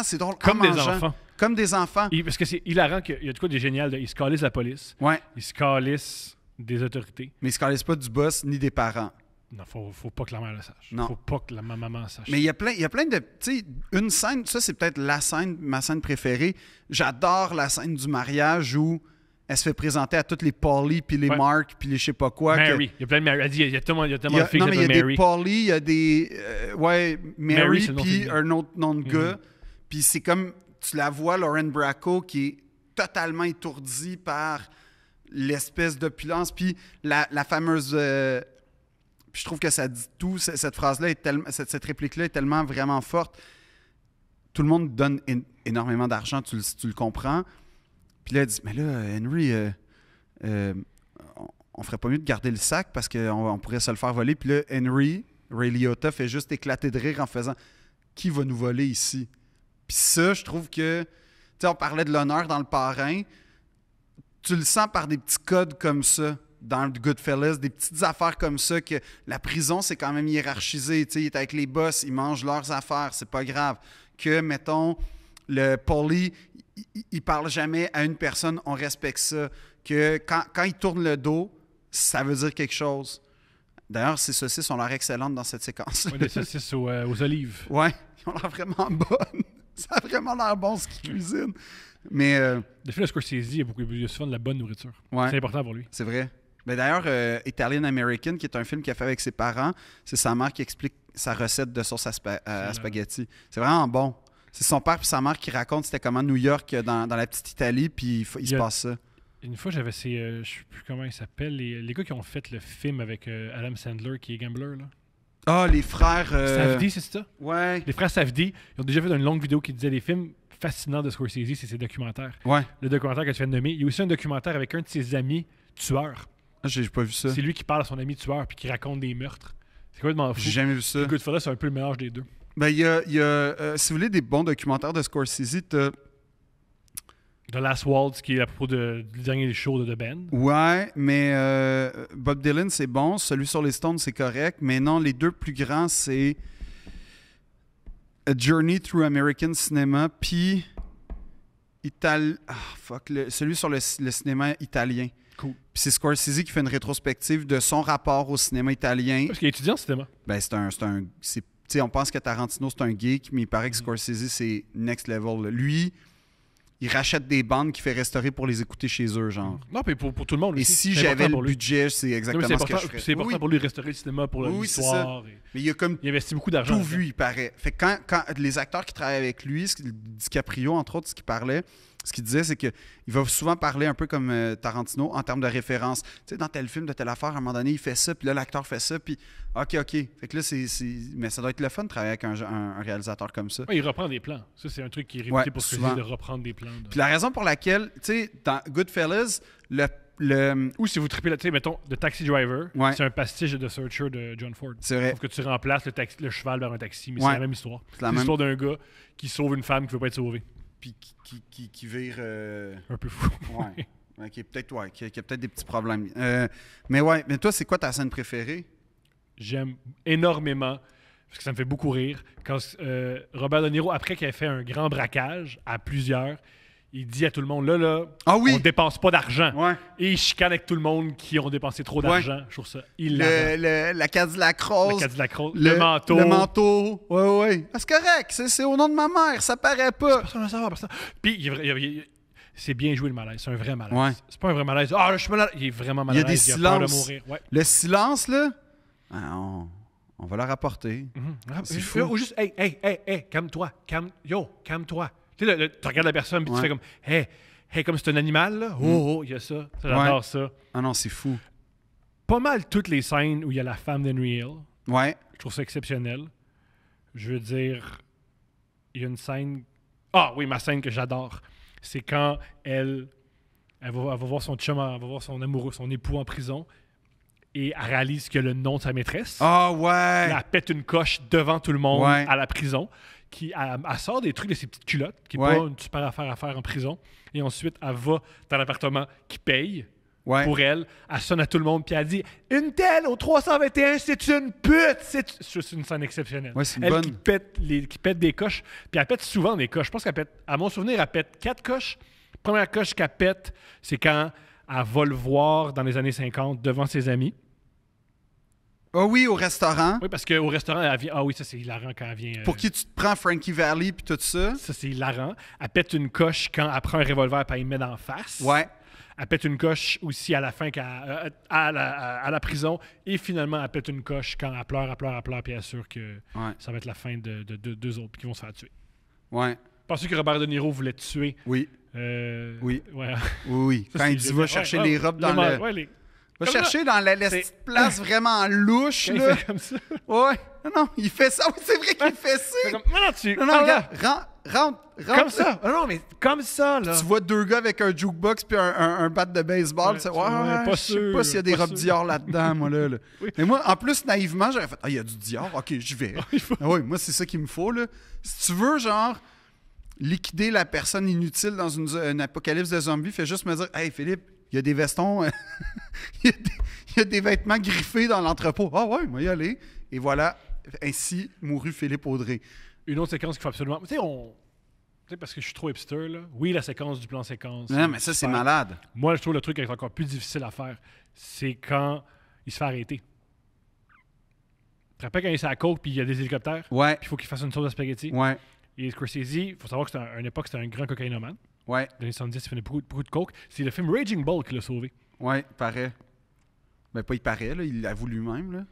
c'est drôle. Comme des enfants. Comme des enfants. Parce que c'est hilarant qu'il y a du coup des génial. Ils se calissent la police. Ouais. Ils se calissent des autorités. Mais ils se calissent pas du boss ni des parents. Non, faut pas que la mère le sache. Non. Faut pas que la maman sache. Mais il y a plein de... Tu sais, une scène, ça c'est peut-être ma scène préférée. J'adore la scène du mariage où elle se fait présenter à toutes les Polly, puis les Mark, puis les je sais pas quoi. Mary. Il y a plein de Mary. Elle dit, il y a tellement de filles qui s'appellent Mary. Non, mais il y a des Polly, il y a des... Mary puis un autre nom de gars. Puis c'est comme... tu la vois, Lauren Bracco, qui est totalement étourdie par l'espèce d'opulence. Puis la fameuse... puis je trouve que ça dit tout. Cette phrase-là, cette réplique-là est tellement vraiment forte. Tout le monde donne énormément d'argent, tu le comprends. Puis là, elle dit, mais là, Henry, on ferait pas mieux de garder le sac parce qu'on pourrait se le faire voler. Puis là, Henry, Ray Liotta, fait juste éclater de rire en faisant, qui va nous voler ici? Puis ça, je trouve que, tu sais, on parlait de l'honneur dans Le Parrain. Tu le sens par des petits codes comme ça. Dans le Goodfellas, des petites affaires comme ça, que la prison, c'est quand même hiérarchisé. Tu sais, il est avec les boss, ils mangent leurs affaires, c'est pas grave. Que, mettons, le poli, il parle jamais à une personne, on respecte ça. Que quand il tourne le dos, ça veut dire quelque chose. D'ailleurs, ces saucisses ont l'air excellentes dans cette séquence. Ouais, des saucisses aux olives. Ouais, ils ont l'air vraiment bonnes. Ça a vraiment l'air bon ce qu'ils cuisinent. Mais... Le film de Scorsese, il y a souvent de la bonne nourriture. Ouais, c'est important pour lui. c'est vrai. Mais d'ailleurs, Italian American, qui est un film qu'il a fait avec ses parents, c'est sa mère qui explique sa recette de sauce à spaghetti. C'est vraiment bon. C'est son père et sa mère qui racontent c'était comment New York, dans la petite Italie, puis il se passe ça. Une fois, j'avais je sais plus comment ils s'appellent, les gars qui ont fait le film avec Adam Sandler, qui est gambler, là. Ah, les frères... Safdie, c'est ça? Ouais. Les frères Safdie, ils ont déjà fait une longue vidéo qui disait les films fascinants de Scorsese, c'est ses documentaires. Ouais. Le documentaire que tu viens de nommer. Il y a aussi un documentaire avec un de ses amis tueurs. Ah, j'ai pas vu ça. C'est lui qui parle à son ami tueur puis qui raconte des meurtres. C'est complètement fou. J'ai jamais vu ça. Goodfellas, c'est un peu le mélange des deux. Ben, il y a si vous voulez des bons documentaires de Scorsese, t'as... The Last Waltz, qui est à propos du dernier show de The Band. Ouais, mais Bob Dylan, c'est bon. Celui sur les Stones, c'est correct. Mais non, les deux plus grands, c'est A Journey Through American Cinema, puis celui sur le cinéma italien. Cool. Puis c'est Scorsese qui fait une rétrospective de son rapport au cinéma italien. Parce qu'il est étudiant en cinéma. Ben, tu sais, on pense que Tarantino, c'est un geek, mais il paraît que Scorsese, c'est next level. Là. Lui, il rachète des bandes qu'il fait restaurer pour les écouter chez eux, genre. Non, mais pour tout le monde. Et aussi. si C'est j'avais important le pour lui. budget, c'est exactement Non, mais ce que je ferais. c'est important pour lui de restaurer le cinéma pour l'histoire. Mais il a comme Il investit beaucoup d'argent. tout vu, il paraît. Fait que quand les acteurs qui travaillent avec lui, DiCaprio, entre autres, ce qu'il disait, c'est qu'il va souvent parler un peu comme Tarantino en termes de référence. Tu sais, dans tel film, de telle affaire, à un moment donné, il fait ça, puis là, l'acteur fait ça, puis OK. Fait que là, mais ça doit être le fun de travailler avec un réalisateur comme ça. Ouais, il reprend des plans. Ça, c'est un truc qui est réputé Ouais, pour souvent. de reprendre des plans. Puis la raison pour laquelle, tu sais, dans Goodfellas, Ou si vous trippez, tu sais, mettons, The Taxi Driver, Ouais. c'est un pastiche de The Searcher de John Ford. c'est vrai. Sauf que tu remplaces le cheval par un taxi, mais Ouais. c'est la même histoire. C'est C'est la même- l'histoire d'un gars qui sauve une femme qui ne veut pas être sauvée. Puis qui vire... Un peu fou. Ouais. Ouais, qui a peut-être des petits problèmes. Mais toi, c'est quoi ta scène préférée? J'aime énormément, parce que ça me fait beaucoup rire, quand Robert De Niro, après qu'il ait fait un grand braquage à plusieurs, il dit à tout le monde, là, Ah oui! on dépense pas d'argent. Ouais. Et il chicane avec tout le monde qui ont dépensé trop d'argent. Je trouve ça hilarant. La Cadillac rose. Le Cadillac rose, le manteau. Le manteau. Ouais. Ah, c'est correct. C'est au nom de ma mère. Ça paraît pas. Personne ne savoir, personne. Puis, c'est bien joué le malaise. C'est un vrai malaise. Ouais. C'est pas un vrai malaise. Ah, là, je suis malade. Il est vraiment Il y malade. a des Il a peur de silences. mourir. Ouais. Le silence, là, on va la rapporter. C'est fou. Ou juste, hey, calme-toi. Calme-toi. Tu sais, tu regardes la personne puis tu fais comme, hey, comme c'est un animal, là. Oh, il y a ça. J'adore ça. Ah non, c'est fou. Pas mal toutes les scènes où il y a la femme d'Henry Hill. Ouais. Je trouve ça exceptionnel. Je veux dire, il y a une scène... Ah oui, ma scène que j'adore. C'est quand elle va voir son chum, elle va voir son amoureux, son époux en prison, et elle réalise qu'il y a le nom de sa maîtresse. Ah ouais. Elle pète une coche devant tout le monde Ouais. à la prison. Elle sort des trucs de ses petites culottes, qui n'est Ouais. pas une super affaire à faire en prison. Et ensuite, elle va dans l'appartement qui paye Ouais. pour elle. Elle sonne à tout le monde, puis elle dit « Une telle au 321, c'est une pute! » C'est une scène exceptionnelle. Ouais, c'est une Elle bonne. qui pète des coches, puis elle pète souvent des coches. Je pense qu'elle pète, à mon souvenir, elle pète 4 coches. Première coche qu'elle pète, c'est quand elle va le voir dans les années 50 devant ses amis. Ah oui, au restaurant. Oui, parce qu'au restaurant, elle vient... Ah oui, ça, c'est hilarant quand elle vient... Pour qui tu te prends Frankie Valli puis tout ça. Ça, c'est hilarant. Elle pète une coche quand elle prend un revolver et elle met d'en face. Ouais. Elle pète une coche aussi à la fin à la prison. Et finalement, elle pète une coche quand elle pleure, puis elle est sûre que ça va être la fin de deux autres puis qu'ils vont se faire tuer. Ouais. Pensez que Robert De Niro voulait te tuer. Oui. Oui. Ouais. Oui. Ça, Quand c'est il dit, va génial. chercher Ouais, les robes dans le... Ouais, les... Va Comme chercher dans la petite place vraiment louche, Quand il là. fait comme ça. Ouais. Non, il fait ça. Oui, c'est vrai qu'il fait ça. C'est comme... Non, tu... Non, regarde. Rentre. Comme ça. Ah non, mais comme ça, là. Tu vois deux gars avec un jukebox puis un bat de baseball. Ouais, Tu sais, pas je sais sûr, pas s'il y a des pas robes sûr. Dior là-dedans, moi, là. Oui. Mais moi, en plus, naïvement, j'aurais fait, il y a du Dior. OK, j'y vais. Il faut- Ah oui, moi, c'est ça qu'il me faut, là. Si tu veux, genre, liquider la personne inutile dans une apocalypse de zombies, fais juste me dire, hey, Philippe, il y a des vestons, il y a des vêtements griffés dans l'entrepôt. Ah ouais, moi y aller. Et voilà, ainsi mourut Philippe Audrey. Une autre séquence qu'il faut absolument... Tu sais, parce que je suis trop hipster, là. Oui, la séquence du plan séquence. Non, mais ça, c'est super. malade. Moi, je trouve le truc qui est encore plus difficile à faire, c'est quand il se fait arrêter. Tu te rappelles quand il est à la côte puis il y a des hélicoptères? Ouais, Puis il faut qu'il fasse une sauce à spaghetti. ouais, Et Scorsese, il faut savoir que à une époque, c'était un grand cocaïnomane. ouais, Dans les 70, il faisait beaucoup de coke. C'est le film Raging Bull qui l'a sauvé. ouais, il paraît. Ben, pas il paraît, là, il l'avoue lui-même, là.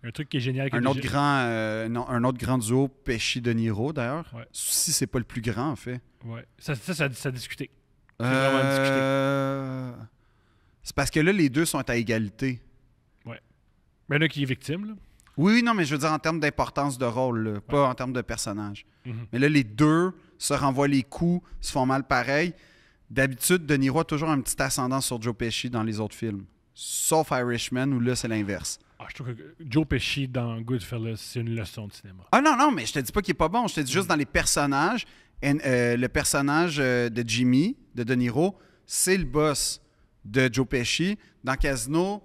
Un truc qui est génial. Un autre grand duo, Pesci-De Niro, d'ailleurs. Ouais. Si c'est pas le plus grand, en fait. Ouais. Ça a discuté. C'est vraiment discuté. C'est parce que là, les deux sont à égalité. Mais il y en a qui est victime, là. Oui, non, mais je veux dire en termes d'importance de rôle, là, pas en termes de personnage. Mhm. Mais là, les deux se renvoient les coups, se font mal pareil. D'habitude, De Niro a toujours un petit ascendant sur Joe Pesci dans les autres films. Sauf Irishman, où là, c'est l'inverse. Ah, je trouve que Joe Pesci dans Goodfellas, c'est une leçon de cinéma. Ah non, mais je te dis pas qu'il est pas bon. Je te dis juste dans les personnages. Le personnage de Jimmy, de Niro, c'est le boss de Joe Pesci. Dans Casino,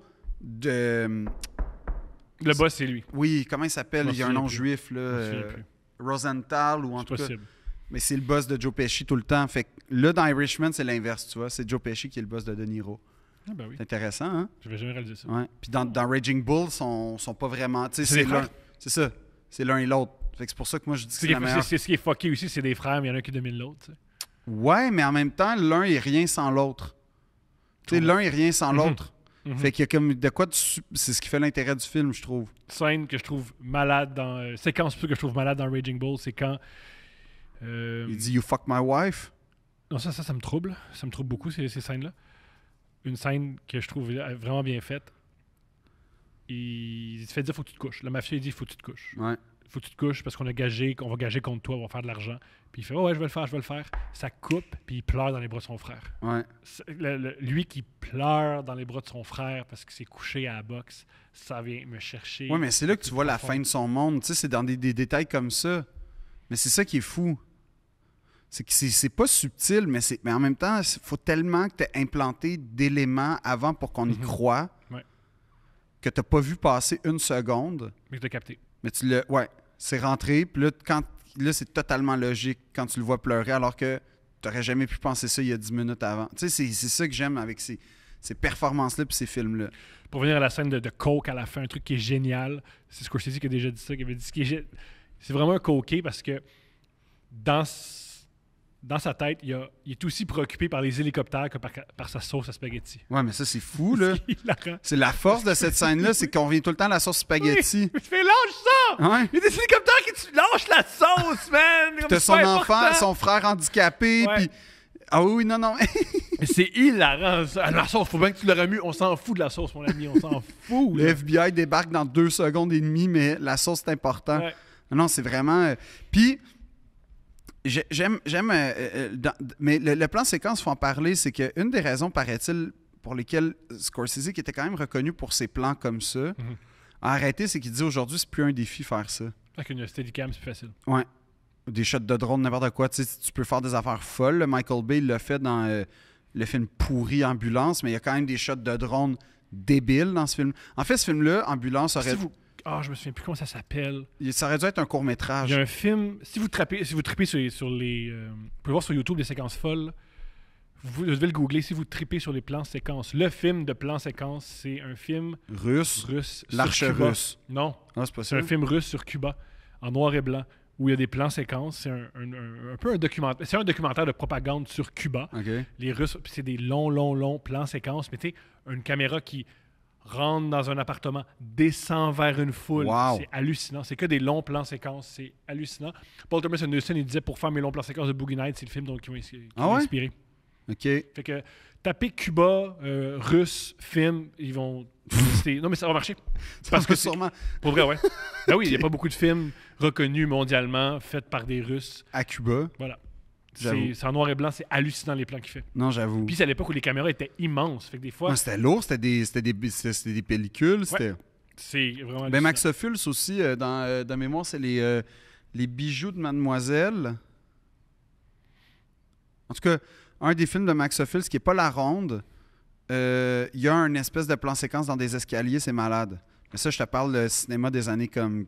Le boss, c'est lui. oui, comment il s'appelle? Je me Il y a un souviens nom plus. juif, Je me là. souviens plus. Rosenthal, ou en C'est tout cas. possible. Mais c'est le boss de Joe Pesci tout le temps. Fait que là, dans Irishman, c'est l'inverse, tu vois. C'est Joe Pesci qui est le boss de Niro. Ah ben oui. C'est intéressant, hein? Je vais jamais réaliser ça. Ouais. Puis dans Raging Bull, sont pas vraiment... Tu sais, C'est des l'un... frères. C'est ça. C'est l'un et l'autre. Fait que c'est pour ça que moi, je dis que c'est la meilleure. C'est ce qui est fucké aussi, c'est des frères, mais il y en a un qui domine l'autre. Tu sais. Ouais, mais en même temps, l'un est rien sans l'autre. Tu sais, l'un est rien sans l'autre. Mhm. Fait qu'il y a comme de quoi c'est ce qui fait l'intérêt du film, je trouve. Scène que je trouve malade dans... séquence plutôt que je trouve malade dans Raging Bull, c'est quand... Il dit « You fuck my wife ». Non, ça me trouble. Ça me trouble beaucoup, ces scènes-là. Une scène que je trouve vraiment bien faite. Il se fait dire « Faut que tu te couches ». Le mafieux, il dit « Faut que tu te couches ». Ouais. Faut que tu te couches parce qu'on va gager contre toi, on va faire de l'argent. Puis il fait ouais, je vais le faire. Ça coupe, puis il pleure dans les bras de son frère. Ouais. Lui qui pleure dans les bras de son frère parce qu'il s'est couché à la boxe, ça vient me chercher. Ouais, mais c'est là que tu vois la profond. fin de son monde. Tu sais, c'est dans des détails comme ça. Mais c'est ça qui est fou. C'est que c'est pas subtil, mais en même temps, il faut tellement que tu aies implanté d'éléments avant pour qu'on y croie Ouais. que tu n'as pas vu passer une seconde. Mais tu as capté. Mais tu l'as. Ouais, c'est rentré. Puis là, c'est totalement logique quand tu le vois pleurer, alors que tu n'aurais jamais pu penser ça il y a 10 minutes avant. Tu sais, c'est ça que j'aime avec ces performances-là puis ces films-là. Pour venir à la scène de Coke à la fin, un truc qui est génial, c'est Scorsese qui a déjà dit ça, qui avait dit c'est vraiment un coquet parce que dans sa tête, il est aussi préoccupé par les hélicoptères que par sa sauce à spaghetti. Ouais, mais ça, c'est fou, là. Hilarant. C'est la force de cette scène-là, c'est qu'on vient tout le temps à la sauce spaghetti. Mais tu fais lâche ça! Ouais. Il y a des hélicoptères qui tu lâches la sauce, man! Comme T'as c'est son pas enfant, important. son frère handicapé, Ouais. puis... Ah oui, non. Mais c'est hilarant, ça. La sauce, faut bien que tu le remues. On s'en fout de la sauce, mon ami. On s'en fout. Le là. FBI débarque dans 2 secondes et demie, mais la sauce, c'est important. Ouais. Non, c'est vraiment... Puis, j'aime... mais le plan séquence, il faut en parler, c'est qu'une des raisons, paraît-il, pour lesquelles Scorsese, qui était quand même reconnu pour ses plans comme ça, a arrêté, c'est qu'il dit aujourd'hui, c'est plus un défi faire ça. Avec une Steadicam, c'est plus facile. Ouais. Des shots de drone, n'importe quoi. Tu sais, tu peux faire des affaires folles. Michael Bay l'a fait dans le film pourri Ambulance, mais il y a quand même des shots de drone débiles dans ce film. En fait, ce film-là, Ambulance, aurait... je me souviens plus comment ça s'appelle. ça aurait dû être un court-métrage. Il y a un film... Si vous tripez sur les... vous pouvez voir sur YouTube des séquences folles. Vous devez le googler si vous tripez sur les plans séquences. Le film de plans séquences, c'est un film Russe. sur L'arche Cuba. russe. Non, Ah, c'est pas c'est ça. un film russe sur Cuba, en noir et blanc, où il y a des plans séquences. C'est un peu un documentaire. C'est un documentaire de propagande sur Cuba. OK. Les Russes, puis c'est des longs plans séquences, mais tu sais, une caméra qui rentre dans un appartement, descend vers une foule. Wow. C'est hallucinant. C'est que des longs plans séquences. C'est hallucinant. Paul Thomas Anderson, il disait pour faire mes longs plans séquences de Boogie Nights, c'est le film donc, qui m'a inspiré. OK. Fait que taper Cuba, russe, film, ils vont... Non, mais ça va marcher. Parce que sûrement. Pour vrai, ouais. Ben oui, il n'y a pas beaucoup de films reconnus mondialement faits par des Russes. À Cuba. Voilà. J'avoue. C'est en noir et blanc, c'est hallucinant les plans qu'il fait. Non, j'avoue. Puis c'est à l'époque où les caméras étaient immenses. Fait que des fois, Ouais, c'était lourd, c'était des pellicules. C'était... c'est vraiment Ben, hallucinant. Max Ophuls aussi, dans mémoire, c'est les bijoux de Mademoiselle. En tout cas, un des films de Max Ophuls qui n'est pas La Ronde, il y a une espèce de plan séquence dans des escaliers, c'est malade. Mais ça, je te parle de cinéma des années comme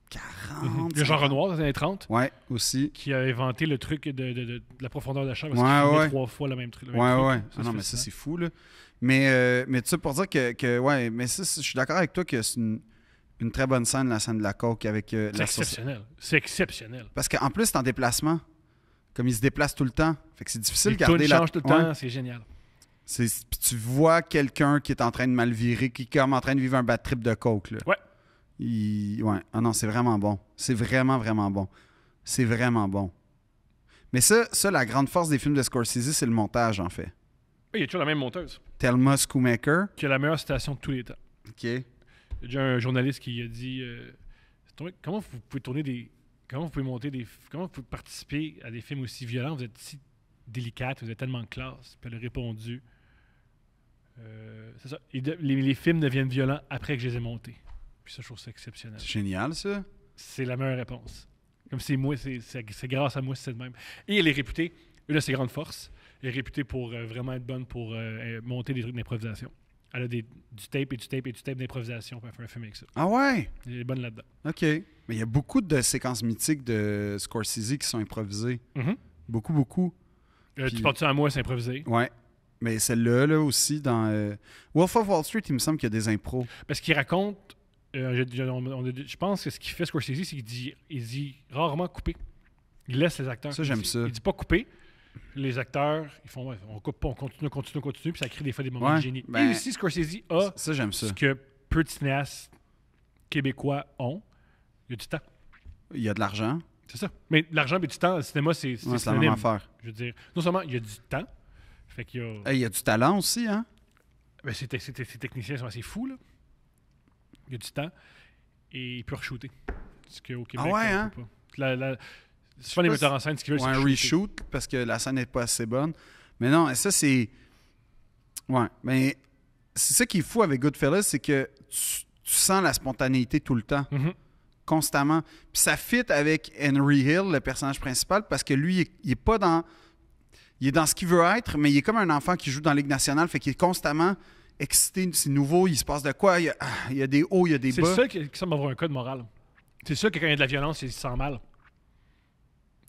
40. Il y a Jean Renoir dans les années 30 Ouais, aussi. qui a inventé le truc de la profondeur de la chambre parce Ouais, qu'il filmait ouais. 3 fois le même truc. Ouais. Ah non, mais ça, c'est fou, là. Mais tu sais, pour dire que ouais, mais ça, je suis d'accord avec toi que c'est une très bonne scène, la scène de la coke avec C'est la exceptionnel. C'est exceptionnel. Parce qu'en plus, c'est en déplacement. Comme il se déplace tout le temps. Fait que c'est difficile Les de garder tunes changent tout le temps, c'est génial. Puis tu vois quelqu'un qui est en train de mal virer, qui est comme en train de vivre un bad trip de coke, là. Ouais. Ouais. Ah non, c'est vraiment bon. C'est vraiment, vraiment bon. C'est vraiment bon. Mais ça, la grande force des films de Scorsese, c'est le montage, en fait. Il y a toujours la même monteuse Thelma Schoonmaker. qui a la meilleure citation de tous les temps. OK. Il y a déjà un journaliste qui a dit comment vous pouvez tourner des. Comment vous pouvez monter des. Comment vous pouvez participer à des films aussi violents? Vous êtes si délicate, vous êtes tellement classe. Puis elle a répondu c'est ça. Les films deviennent violents après que je les ai montés. Puis ça, je trouve ça exceptionnel. C'est génial, ça. C'est la meilleure réponse. Comme c'est moi, c'est grâce à moi, c'est de même. Et elle est réputée, une de ses grandes forces, elle est réputée pour vraiment être bonne pour monter des trucs d'improvisation. Elle a du tape et du tape et du tape d'improvisation pour faire un film avec ça. Ah ouais? Elle est bonne là-dedans. OK. Mais il y a beaucoup de séquences mythiques de Scorsese qui sont improvisées. Mm-hmm. Beaucoup, beaucoup. Tu parles-tu à moi, c'est improvisé? Ouais. Mais celle-là, là aussi, dans Wolf of Wall Street, il me semble qu'il y a des impros. Parce qu'il raconte, je pense que ce qu'il fait Scorsese, c'est qu'il dit rarement couper. Il laisse les acteurs. Ça, j'aime ça. Il dit pas couper. Les acteurs, ils font on coupe pas, on continue, puis ça crée des fois des moments de génie. Ben, et aussi, Scorsese a ça, j'aime ça. ce que peu de cinéastes québécois ont. Il y a du temps. Il y a de l'argent. C'est ça. Mais l'argent et du temps, le cinéma, c'est Ouais, c'est la même synonyme. affaire. Je veux dire, non seulement il y a du temps, fait qu'il y a... Il y a du talent aussi, hein? Ben, ces techniciens sont assez fous, là. Il y a du temps et il peut re-shooter. Ce qu'au Québec, Ah ouais, on hein? peut pas. Souvent, les metteurs en scène, ce qu'ils veulent, Ou c'est un shooter. reshoot parce que la scène n'est pas assez bonne. Mais non, ça, c'est... Ouais, mais c'est ça qui est fou avec Goodfellas, c'est que tu sens la spontanéité tout le temps. Mhm. Constamment. Puis ça fit avec Henry Hill, le personnage principal, parce que lui, il est pas dans... Il est dans ce qu'il veut être, mais il est comme un enfant qui joue dans la Ligue nationale, fait qu'il est constamment excité, c'est nouveau, il se passe de quoi, il y a des hauts, il y a des C'est bas. ça qui semble avoir un code moral. C'est ça que quand il y a de la violence, il se sent mal.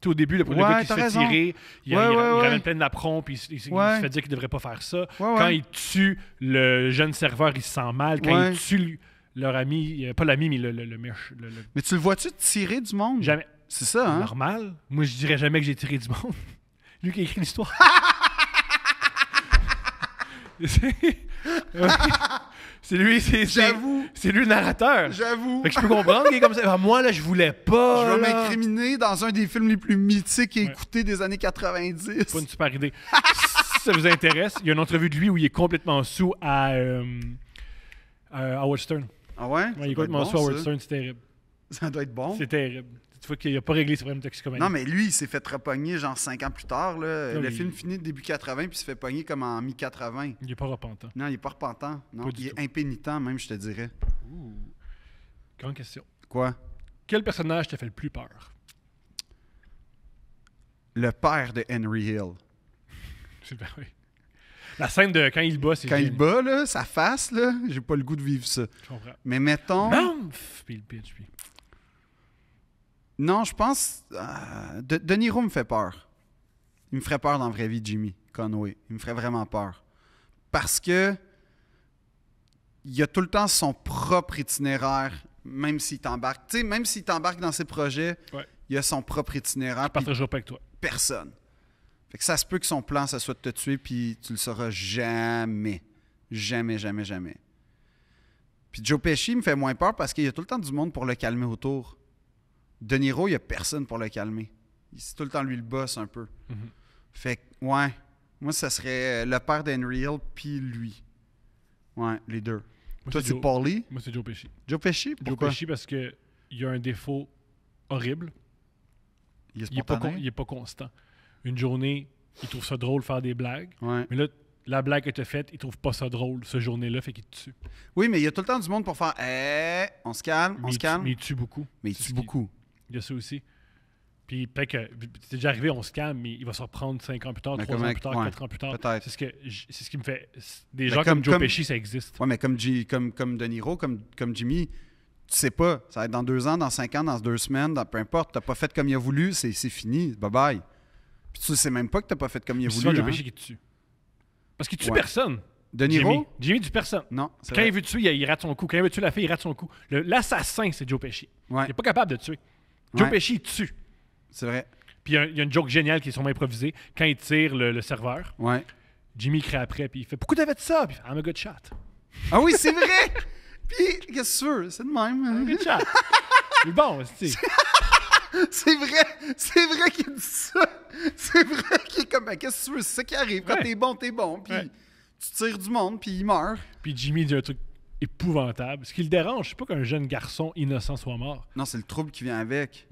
Tu sais, au début, le gars qui se fait raison. tirer, il ramène plein de napperons, puis il se fait dire qu'il ne devrait pas faire ça. Quand il tue le jeune serveur, il se sent mal. Quand il tue leur ami, pas l'ami, mais le mèche. Mais tu le vois-tu tirer du monde? Jamais. C'est ça, hein? Normal. Moi, je dirais jamais que j'ai tiré du monde. Lui qui a écrit l'histoire. C'est lui, J'avoue. C'est lui le narrateur. J'avoue. Fait que je peux comprendre qu'il est comme ça. Ah, moi, là, je voulais pas. Je vais là. m'incriminer dans un des films les plus mythiques et écoutés des années 90. Pas une super idée. Si ça vous intéresse, il y a une entrevue de lui où il est complètement sous à Howard Stern. Ah ouais? Ouais, il est complètement sous à Howard Stern, c'est terrible. Ça doit être bon. C'est terrible. Tu vois qu'il n'a pas réglé ses problèmes de toxicomanie. Non, mais lui, il s'est fait repogner genre 5 ans plus tard. Là. Non, le il- film finit début 80 puis il se fait pogner comme en mi-80. Il n'est pas repentant. Non, il est pas repentant. Non, Pas du il est tout. impénitent même, je te dirais. Grande question. Quoi? Quel personnage t'a fait le plus peur? Le père de Henry Hill. Super, oui. La scène de quand il bat, c'est Quand il génial. bat, là, sa face, là, j'ai pas le goût de vivre ça. Je comprends. Mais mettons... Non! Puis le pitch, puis... Non, je pense... De Niro me fait peur. Il me ferait peur dans la vraie vie, Jimmy Conway. Il me ferait vraiment peur. Parce que il a tout le temps son propre itinéraire, même s'il t'embarque. Tu sais, même s'il t'embarque dans ses projets, Ouais. il a son propre itinéraire. Je puis partagerai pas avec toi. personne. Fait que ça se peut que son plan, ça soit de te tuer, puis tu le sauras jamais. Jamais, jamais, jamais. Puis Joe Pesci me fait moins peur parce qu'il y a tout le temps du monde pour le calmer autour. De Niro, il n'y a personne pour le calmer. C'est tout le temps lui le boss un peu. Fait que, ouais. Moi, ça serait le père d'Henry Hill puis lui. Ouais, les deux. Moi, Toi, c'est Paulie? Moi, c'est Joe Pesci. Joe Pesci? Pourquoi? Joe Pesci parce qu'il y a un défaut horrible. Il est Il est pas, spontané? il est pas constant. Une journée, il trouve ça drôle faire des blagues. Ouais. Mais là, la blague que tu as faite, il trouve pas ça drôle, cette journée-là, fait qu'il te tue. Oui, mais il y a tout le temps du monde pour faire on se calme, on Mais se calme. Mais il tue beaucoup. Mais il C'est tue ce qui- beaucoup. Il y a ça aussi. Puis peut-être que c'est déjà arrivé, on se calme, mais il va se reprendre 5 ans plus tard, Mais 3 comme ans avec- plus tard, ouais, 4 ans plus tard. peut-être. C'est ce qui me fait. Des Mais gens comme Joe Pesci, ça existe. Ouais, mais comme De Niro, comme Jimmy, tu sais pas. Ça va être dans 2 ans, dans 5 ans, dans 2 semaines, peu importe. T'as pas fait comme il a voulu, c'est fini. Bye bye. Puis tu sais même pas que t'as pas fait comme il a C'est voulu. Joe hein. Pesci qui te tue. Parce qu'il tue Ouais. personne. De Niro? Jimmy tue personne. Non. c'est Quand vrai. il veut tuer, il rate son coup. Quand il veut tuer la fille, il rate son coup. L'assassin, c'est Joe Pesci. Ouais, Il n'est pas capable de tuer. Joe Ouais. Pesci, il tue. c'est vrai. Puis il y a une joke géniale qui est sûrement improvisée. Quand il tire le serveur, Ouais. Jimmy crie après, puis il fait « Pourquoi t'avais fait ça? » Puis il fait « I'm a good shot. Ah oui, c'est vrai! Puis, qu'est-ce que tu veux? C'est de même. I'm a good shot. » C'est bon, c'est C'est vrai qu'il dit ça. C'est vrai qu'il est comme, ben, qu'est-ce que tu veux? C'est ça qui arrive. Quand Ouais. t'es bon. Puis Ouais. tu tires du monde, puis il meurt. Puis Jimmy dit un truc épouvantable. Ce qui le dérange, c'est pas qu'un jeune garçon innocent soit mort. Non, c'est le trouble qui vient avec.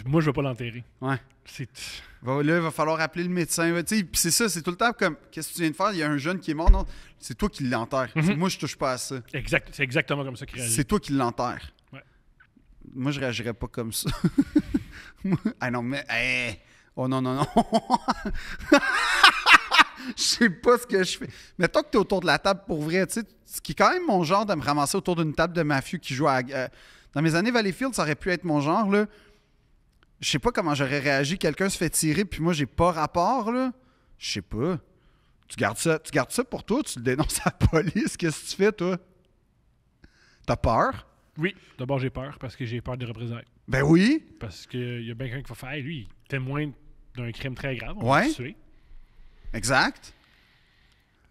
Moi, je veux pas l'enterrer. Ouais. C'est... Là, il va falloir appeler le médecin. Tu sais, puis c'est ça, c'est tout le temps comme, qu'est-ce que tu viens de faire? Il y a un jeune qui est mort. Non, c'est toi qui l'enterre. Moi, je touche pas à ça. C'est exactement comme ça qu'il réagit. C'est toi qui l'enterre. Ouais. Moi, je réagirais pas comme ça. Ah non, mais... hey. Oh non, non, non. Je sais pas ce que je fais. Mettons que t'es autour de la table pour vrai, tu sais, ce qui est quand même mon genre de me ramasser autour d'une table de mafieux qui joue à... dans mes années Valleyfield, ça aurait pu être mon genre, là. Je sais pas comment j'aurais réagi. Quelqu'un se fait tirer, puis moi, j'ai pas rapport, là. Je sais pas. Tu gardes ça pour toi, tu le dénonces à la police. Qu'est-ce que tu fais, toi? T'as peur? Oui, d'abord, j'ai peur parce que j'ai peur des représailles. Ben oui. Parce qu'il y a bien quelqu'un qui va faire « Hey, lui, il est témoin d'un crime très grave. On Ouais. va le tuer. » Exact.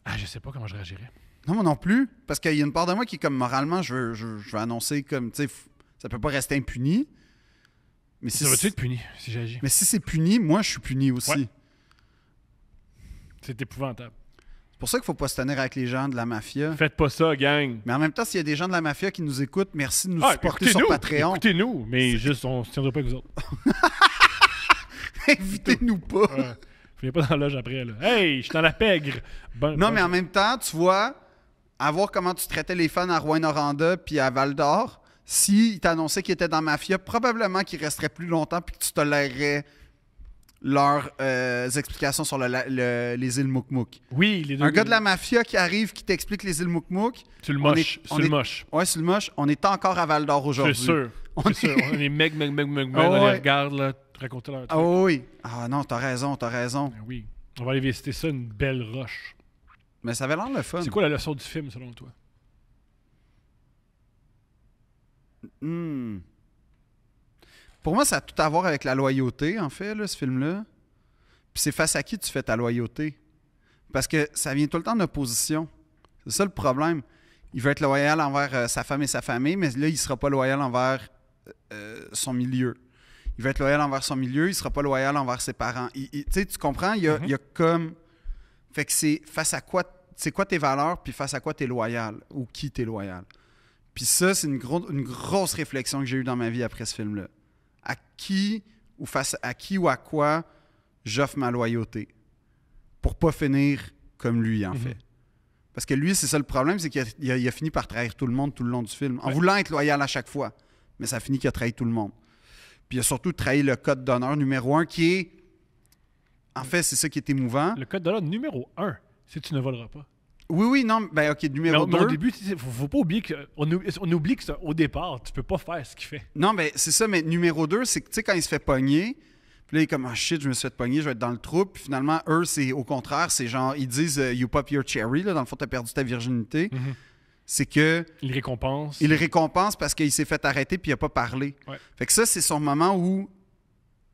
Ah, je sais pas comment je réagirais. Non, moi non plus. Parce qu'il y a une part de moi qui est comme moralement, je veux annoncer comme, tu sais, ça peut pas rester impuni. Mais si Ça va-tu être puni si j'agis? Mais si c'est puni, moi, je suis puni aussi. Ouais. C'est épouvantable. C'est pour ça qu'il faut pas se tenir avec les gens de la mafia. Faites pas ça, gang. Mais en même temps, s'il y a des gens de la mafia qui nous écoutent, merci de nous supporter sur écoutez-nous, Patreon. Écoutez-nous, mais juste, on se tiendra pas avec vous autres. Invitez-nous pas. Ouais. Venez pas dans la loge après, là. Hey, je suis dans la pègre. Non, mais en même temps, tu vois, à voir comment tu traitais les fans à Rouyn-Noranda puis à Val-d'Or, s'ils t'annonçaient qu'ils étaient dans la mafia, probablement qu'ils resteraient plus longtemps puis que tu tolérerais leurs explications sur les îles Mouk-Mouk. Oui, les deux. Un gars de la mafia qui arrive, qui t'explique les îles Mouk-Mouk. Tu le on moches. est- Tu on le est- moches. Ouais, c'est le moche. On est encore à Val-d'Or aujourd'hui. C'est sûr. On C'est est- sûr. On est meg, on ouais. les regarde, là, raconter leur truc. Ah oui. Ah non, t'as raison. Ben oui. On va aller visiter ça, une belle roche. Mais ça avait l'air le fun. C'est quoi la leçon du film, selon toi? Hmm. Pour moi, ça a tout à voir avec la loyauté, en fait, là, ce film-là. Puis c'est face à qui tu fais ta loyauté. Parce que ça vient tout le temps d'opposition. C'est ça le problème. Il veut être loyal envers sa femme et sa famille, mais là, il ne sera pas loyal envers son milieu. Il veut être loyal envers son milieu, il ne sera pas loyal envers ses parents. Tu sais, tu comprends? Il y a comme... Fait que c'est face à quoi... C'est quoi tes valeurs, puis face à quoi tu es loyal, ou qui tu es loyal. Puis ça, c'est une grosse réflexion que j'ai eue dans ma vie après ce film-là. À qui ou face à qui ou à quoi j'offre ma loyauté pour pas finir comme lui, en fait. Parce que lui, c'est ça le problème, c'est qu'il a fini par trahir tout le monde tout le long du film, en voulant être loyal à chaque fois. Mais ça a fini qu'il a trahi tout le monde. Puis il a surtout trahi le code d'honneur numéro 1 qui est... En fait, c'est ça qui est émouvant. Le code de l'ordre numéro 1, c'est tu ne voleras pas. Oui, non, ben ok, numéro Mais 2. au début, faut pas oublier qu'on oublie que au départ, tu peux pas faire ce qu'il fait. Non, ben c'est ça, mais numéro 2, c'est que tu sais, quand il se fait pogner, puis là, il est comme, ah shit, je me suis fait pogner, je vais être dans le trou. Puis finalement, eux, c'est au contraire, c'est genre, ils disent, you pop your cherry, là, dans le fond, t'as perdu ta virginité. C'est que. Il récompense. Il récompense parce qu'il s'est fait arrêter puis il a pas parlé. Ouais. Fait que ça, c'est son moment où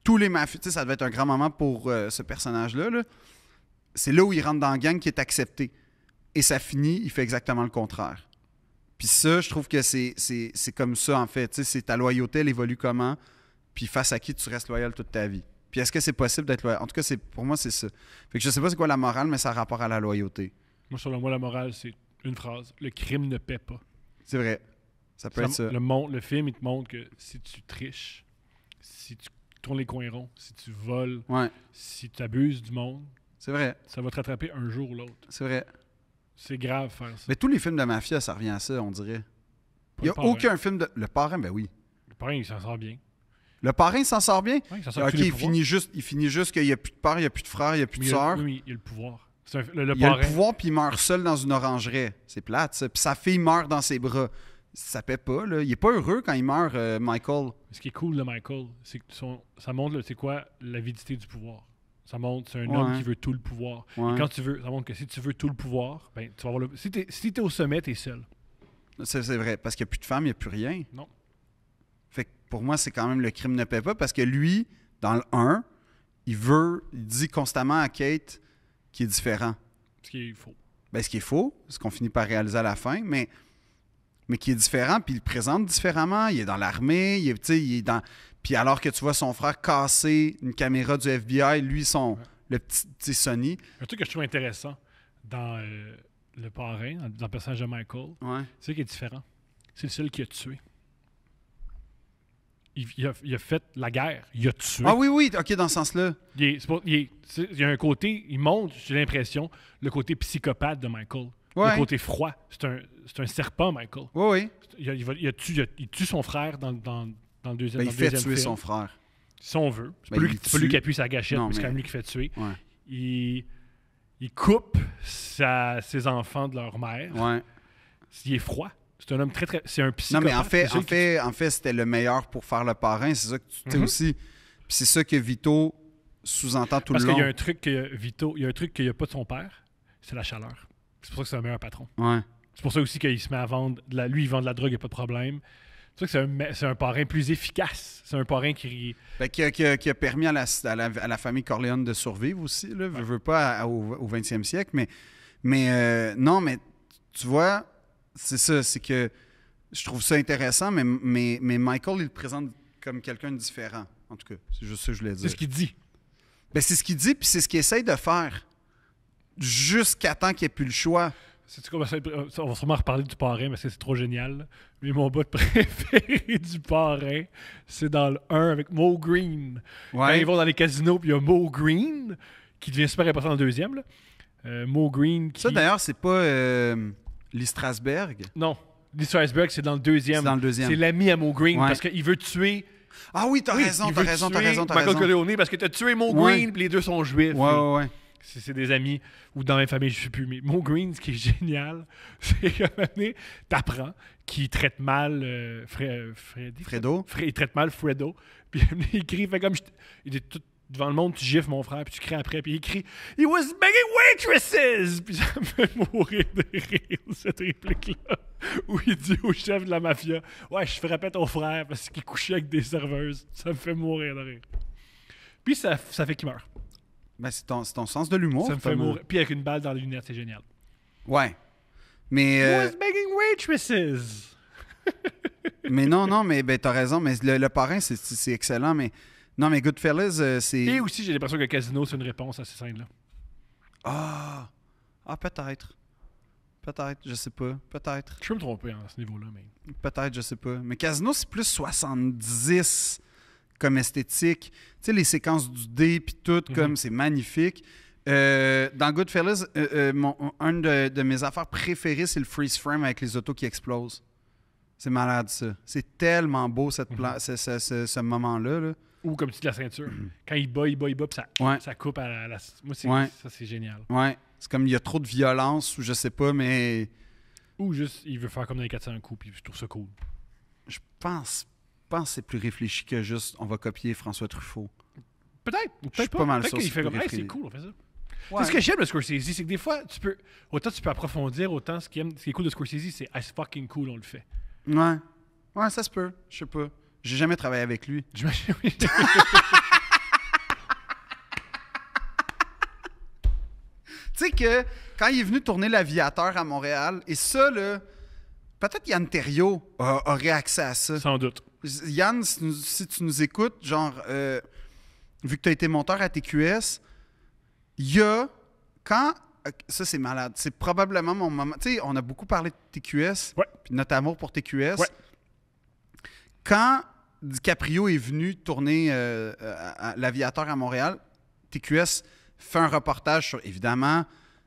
tous les mafieux, tu sais, ça devait être un grand moment pour ce personnage-là. Là. C'est là où il rentre dans la gang qui est accepté. Et ça finit, il fait exactement le contraire. Puis ça, je trouve que c'est comme ça, en fait. Tu sais, c'est ta loyauté, elle évolue comment, puis face à qui tu restes loyal toute ta vie. Puis est-ce que c'est possible d'être loyal? En tout cas, pour moi, c'est ça. Fait que je sais pas c'est quoi la morale, mais ça a rapport à la loyauté. Moi, selon moi, la morale, c'est une phrase. Le crime ne paie pas. C'est vrai. Ça peut être ça. Le film, il te montre que si tu triches, si tu tournes les coins ronds, si tu voles, Ouais, si tu abuses du monde, c'est vrai. ça va te rattraper un jour ou l'autre. C'est vrai. C'est grave faire ça. Mais tous les films de mafia, ça revient à ça, on dirait. Il n'y a Le parrain. aucun film de... Le parrain, ben oui. Le parrain, il s'en sort bien. Le parrain s'en sort bien? Ouais, il s'en sort Ok, avec tous les il pouvoirs. finit juste qu'il n'y a plus de père, il n'y a plus de frère, il n'y a plus de Mais sœur. oui, il a le pouvoir. Le Il a le parrain, pouvoir, puis il meurt seul dans une orangerie. C'est plate, ça. Puis sa fille meurt dans ses bras. Ça paie pas, là. Il est pas heureux quand il meurt, Michael. ce qui est cool de Michael, c'est que ça montre, là, c'est quoi, l'avidité du pouvoir. Ça montre, c'est un Ouais. homme qui veut tout le pouvoir. Ouais. Et quand tu veux, ça montre que si tu veux tout le pouvoir, ben, tu vas avoir si t'es au sommet, t'es seul. C'est vrai, parce qu'il n'y a plus de femme, il n'y a plus rien. Non. Fait que pour moi, c'est quand même le crime ne paie pas, parce que lui, dans le 1, il dit constamment à Kate qu'il est différent. Ce qui est faux. Ben, ce qui est faux, ce qu'on finit par réaliser à la fin, mais qui est différent, puis il le présente différemment. Il est dans l'armée, il est dans... Puis alors que tu vois son frère casser une caméra du FBI, lui, le petit Sonny. Un truc que je trouve intéressant dans le parrain, dans le personnage de Michael, Ouais. c'est qu'il est différent. C'est le seul qui a tué. Il a fait la guerre. Il a tué. Ah oui, ok, dans ce sens-là. Il y a un côté, il montre, j'ai l'impression, le côté psychopathe de Michael. Ouais. Le côté froid. C'est un serpent, Michael. Oui. Il tue son frère dans le deuxième Ben, dans il le fait deuxième tuer film. son frère. Si on veut. C'est Ben, pas, il c'est pas lui tue. qui appuie sa gâchette, Non, mais c'est mais- quand même lui qui fait tuer. Ouais. Il coupe ses enfants de leur mère. Ouais. Il est froid. C'est un homme très, très... C'est un Non, psychopathe. mais C'est en fait, c'était le meilleur pour faire le parrain. C'est ça que tu sais Mhm. aussi. Puis c'est ça que Vito sous-entend tout Parce le qu'il long. y a un truc que Vito... Il y a un truc qu'il n'y a pas de son père. C'est la chaleur. C'est pour ça que c'est un meilleur patron. Ouais. C'est pour ça aussi qu'il se met à vendre... Lui, il vend de la drogue, il n'y a pas de problème. C'est pour ça que c'est un parrain plus efficace. C'est un parrain qui... Ben, qui a permis à la famille Corleone de survivre aussi. Là. Je veux pas au 20e siècle, mais non, mais tu vois, c'est ça, c'est que je trouve ça intéressant, mais Michael, il le présente comme quelqu'un de différent. En tout cas, c'est juste ça que je voulais dire. C'est ce qu'il dit. Ben, c'est ce qu'il dit, puis c'est ce qu'il essaye de faire. Jusqu'à temps qu'il n'y ait plus le choix. On va sûrement reparler du parrain, mais c'est trop génial. Là. Mais mon bout préféré du parrain, c'est dans le 1 avec Mo Green. Quand ils vont dans les casinos, puis il y a Mo Green, qui devient super important dans le deuxième. Là. Mo Green qui... Ça, d'ailleurs, c'est pas Lee Strasberg. Non. Lee Strasberg, c'est dans le deuxième. C'est dans le deuxième. C'est l'ami à Mo Green, Ouais. parce qu'il veut tuer... Ah oui, t'as raison, il t'as veut raison, tuer t'as raison, t'as Michael raison. Corleone, parce que t'as tué Mo Ouais. Green, puis les deux sont juifs. Ouais. C'est des amis, ou dans la famille, je sais plus. Mais Mo Green, ce qui est génial, c'est qu'à un moment donné, t'apprends qu'il traite mal Freddy. Fredo. Il traite mal Fredo. Puis il crie, fait comme... Il est tout devant le monde, tu gifles mon frère, puis tu cries après, puis il crie « He was begging waitresses! » Puis ça me fait mourir de rire, cette réplique-là, où il dit au chef de la mafia « Ouais, je frappais ton frère parce qu'il couchait avec des serveuses. » Ça me fait mourir de rire. Puis ça fait qu'il meurt. Ben, c'est ton sens de l'humour. Ça me fait Thomas. mourir. Puis avec une balle dans les lunettes, c'est génial. Ouais. Mais, He was begging waitresses! mais non, mais ben, t'as raison. Mais le parrain, c'est excellent. Mais non, mais Goodfellas, c'est... Et aussi, j'ai l'impression que Casino, c'est une réponse à ces scènes-là. Ah, peut-être. Peut-être, je sais pas. Peut-être. Je peux me tromper à ce niveau-là, mais... Peut-être, je sais pas. Mais Casino, c'est plus 70 comme esthétique. Tu sais, les séquences du dé puis tout, comme c'est magnifique. Dans Goodfellas, un de mes affaires préférées, c'est le freeze frame avec les autos qui explosent. C'est malade, ça. C'est tellement beau, ce moment-là. Là. Ou comme tu dis, la ceinture. Quand il bat, puis ça coupe à la... Moi, ça, c'est génial. Ouais. C'est comme il y a trop de violence, ou je sais pas, mais... Ou juste, il veut faire comme dans les 400 coups, puis je trouve ça cool. Je pense que c'est plus réfléchi que juste on va copier François Truffaut. Peut-être, ou Je suis peut-être pas mal Peut-être sûr qu'il que fait c'est comme, plus hey, c'est réfléchi. cool, on fait ça. Ouais. C'est ce que j'aime de Scorsese, c'est que des fois, autant tu peux approfondir, autant ce qui est cool de Scorsese, c'est it's fucking cool, on le fait. Ouais, ça se peut. Je sais pas. J'ai jamais travaillé avec lui. J'imagine, oui. Tu sais que quand il est venu tourner L'Aviateur à Montréal, et ça, là, peut-être Yann Terriot aurait accès à ça. Sans doute. Yann, si tu nous écoutes, genre, vu que tu as été monteur à TQS, il y a, quand, ça c'est malade, c'est probablement mon moment, tu sais, on a beaucoup parlé de TQS, Ouais. puis notre amour pour TQS. Ouais. Quand DiCaprio est venu tourner à l'Aviateur à Montréal, TQS fait un reportage sur, évidemment,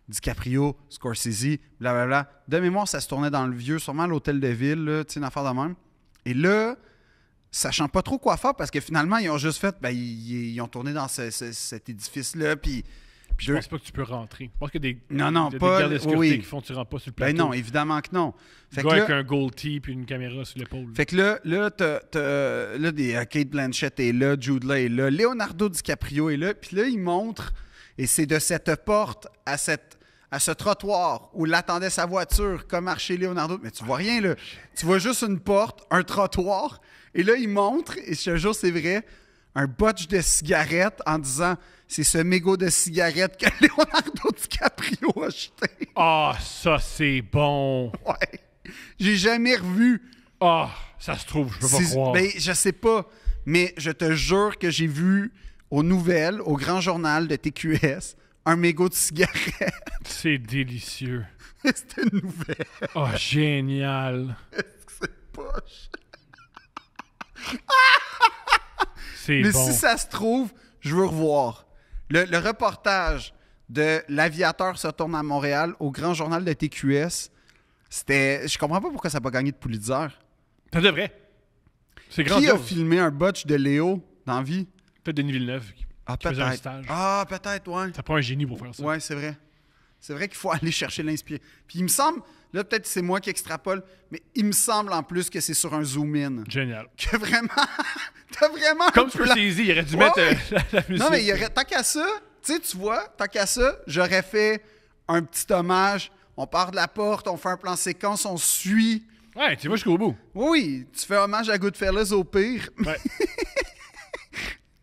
DiCaprio, Scorsese, blablabla. De mémoire, ça se tournait dans le vieux, sûrement à l'hôtel de ville, là, tu sais, une affaire de même. Et là, sachant pas trop quoi faire, parce que finalement, ils ont juste fait, ils ont tourné dans cet édifice-là, puis Je pense pas que tu peux rentrer. Je pense que des Non, non, des pas- gardes de sécurité oui. qui font tu rentres pas sur le plateau. ben non, évidemment que non. Fait que Gars là, avec un gold tee puis une caméra sur l'épaule. fait que là, t'as Kate Blanchett est là, Jude Law est là, Leonardo DiCaprio est là, puis là, il montre, et c'est de cette porte à ce trottoir où l'attendait sa voiture, comme marché Leonardo. Mais tu vois rien, là. Tu vois juste une porte, un trottoir, et là, il montre, et je te jure, c'est vrai, un botch de cigarettes en disant c'est ce mégot de cigarettes que Leonardo DiCaprio a acheté. Ah, ça c'est bon. Ouais. J'ai jamais revu. Ah, ça se trouve, je peux pas croire. Ben, je sais pas, mais je te jure que j'ai vu aux nouvelles, au grand journal de TQS, un mégot de cigarettes. C'est délicieux. C'était une nouvelle. Oh, génial. C'est poche. C'est Mais bon. si ça se trouve, je veux revoir. Le reportage de L'Aviateur se tourne à Montréal au grand journal de TQS, c'était... Je comprends pas pourquoi ça n'a pas gagné de Pulitzer. Ça devrait. C'est grand. Qui a filmé un botch de Léo dans la vie? Peut-être Denis Villeneuve qui faisait un Peut-être. stage. Ah, peut-être, ouais. Ça prend un génie pour faire ça. Ouais, c'est vrai. C'est vrai qu'il faut aller chercher l'inspiration. Puis il me semble, là peut-être c'est moi qui extrapole, mais il me semble en plus que c'est sur un zoom-in. Génial. Que vraiment, t'as vraiment... Comme un plan- Scorsese, il aurait dû Ouais, mettre ouais. la musique. Non, mais il y aurait, tant qu'à ça, tu vois, tant qu'à ça, j'aurais fait un petit hommage. On part de la porte, on fait un plan séquence, on suit. Ouais, tu vas jusqu'au bout. Oui, tu fais hommage à Goodfellas au pire, Ouais.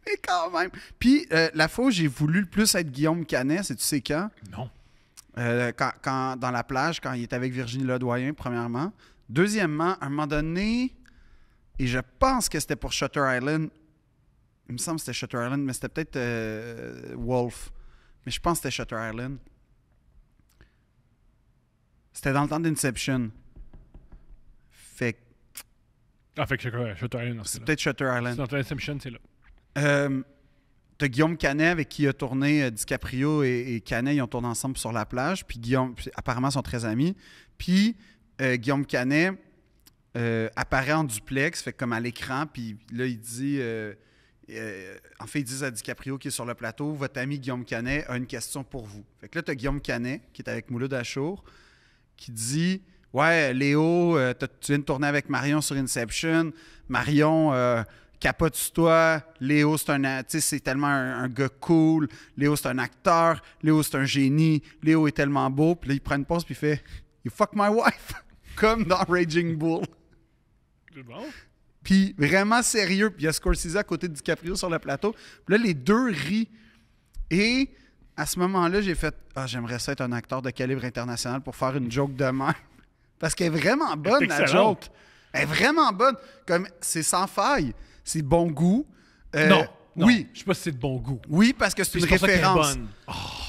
mais quand même. Puis la fois où j'ai voulu le plus être Guillaume Canet, c'est tu sais quand? Non. Quand dans la plage, quand il était avec Virginie Ledoyen, premièrement. Deuxièmement, à un moment donné, et je pense que c'était pour Shutter Island. Il me semble que c'était Shutter Island, mais c'était peut-être Wolf. Mais je pense que c'était Shutter Island. C'était dans le temps d'Inception. Fait que Ah, fait que Shutter Island, dans ce c'est cas-là. peut-être Shutter Island. Dans Inception, c'est là. T'as Guillaume Canet avec qui a tourné DiCaprio et Canet, ils ont tourné ensemble sur la plage. Puis Guillaume, apparemment, sont très amis. Puis Guillaume Canet apparaît en duplex, fait comme à l'écran. Puis là, il dit... en fait, ils disent à DiCaprio qui est sur le plateau, votre ami Guillaume Canet a une question pour vous. Fait que là, t'as Guillaume Canet qui est avec Mouloud Achour qui dit ouais, Léo, tu viens de tourner avec Marion sur Inception. Marion capote sur toi. Léo, c'est tellement un gars cool. Léo, c'est un acteur. Léo, c'est un génie. Léo est tellement beau. Puis là, il prend une pause puis il fait You fuck my wife. Comme dans Raging Bull. C'est bon. Puis vraiment sérieux. Puis il y a Scorsese à côté de DiCaprio sur le plateau. Puis là, les deux rient. Et à ce moment-là, j'ai fait j'aimerais ça être un acteur de calibre international pour faire une joke de même. Parce qu'elle est vraiment bonne, la excellente. joke. Elle est vraiment bonne. Comme c'est sans faille. C'est bon goût. Non. Oui. Je sais pas si c'est de bon goût. Oui, parce que c'est Puis une c'est pour ça qu'elle est référence. bonne.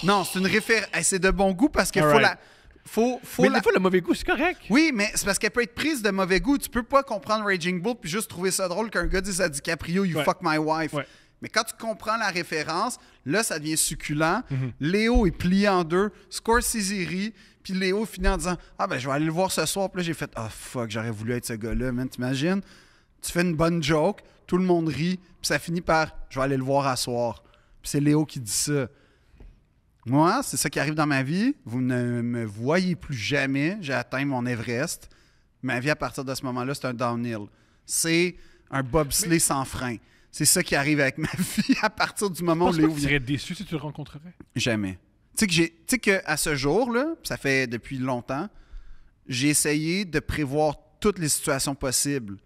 Non, c'est une référence. C'est de bon goût parce qu'il faut Alright. la... Faut Mais la... des fois, le mauvais goût, c'est correct. Oui, mais c'est parce qu'elle peut être prise de mauvais goût. Tu peux pas comprendre Raging Bull puis juste trouver ça drôle qu'un gars dise à DiCaprio, You Ouais. fuck my wife. Ouais. Mais quand tu comprends la référence, là, ça devient succulent. Mhm. Léo est plié en deux. Scorsese rit. Puis Léo finit en disant je vais aller le voir ce soir. Puis là, j'ai fait fuck, j'aurais voulu être ce gars-là, man. T'imagines? Tu fais une bonne joke, tout le monde rit. Puis ça finit par je vais aller le voir à soir. Puis c'est Léo qui dit ça. Moi, c'est ça qui arrive dans ma vie. Vous ne me voyez plus jamais. J'ai atteint mon Everest. Ma vie, à partir de ce moment-là, c'est un downhill. C'est un bobsleigh sans frein. C'est ça qui arrive avec ma vie à partir du moment où Je pense pas Léo que tu vient. serais déçu si tu le rencontrerais. Jamais. Tu sais qu'à ce jour-là, ça fait depuis longtemps, j'ai essayé de prévoir toutes les situations possibles.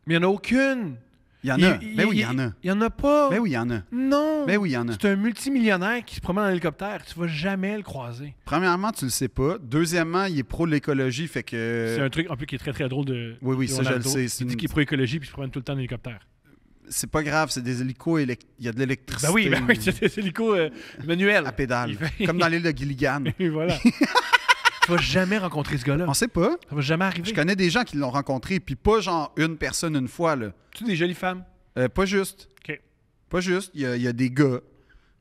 Mais il n'y en a aucune. Il y en a. Ben oui, il y en a. Il y en a pas. Ben oui, il y en a. Non. Ben oui, il y en a. C'est un multimillionnaire qui se promène en hélicoptère. Tu vas jamais le croiser. Premièrement, tu le sais pas. Deuxièmement, il est pro de l'écologie, fait que... C'est un truc en plus qui est très très drôle de. Oui, de ça, je le Ronaldo. sais. Il dit qu'il est pro écologie puis il se promène tout le temps en hélicoptère. C'est pas grave, c'est des hélicos, il y a de l'électricité. Ben oui, c'est des hélicos manuels. À pédale. Il fait- Comme dans l'île de Gilligan. Et voilà. Tu vas jamais rencontrer ce gars-là. On sait pas. Ça va jamais arriver. Je connais des gens qui l'ont rencontré, puis pas genre une personne une fois, là. Tu des jolies femmes. Pas juste. OK. Pas juste. Il y a des gars,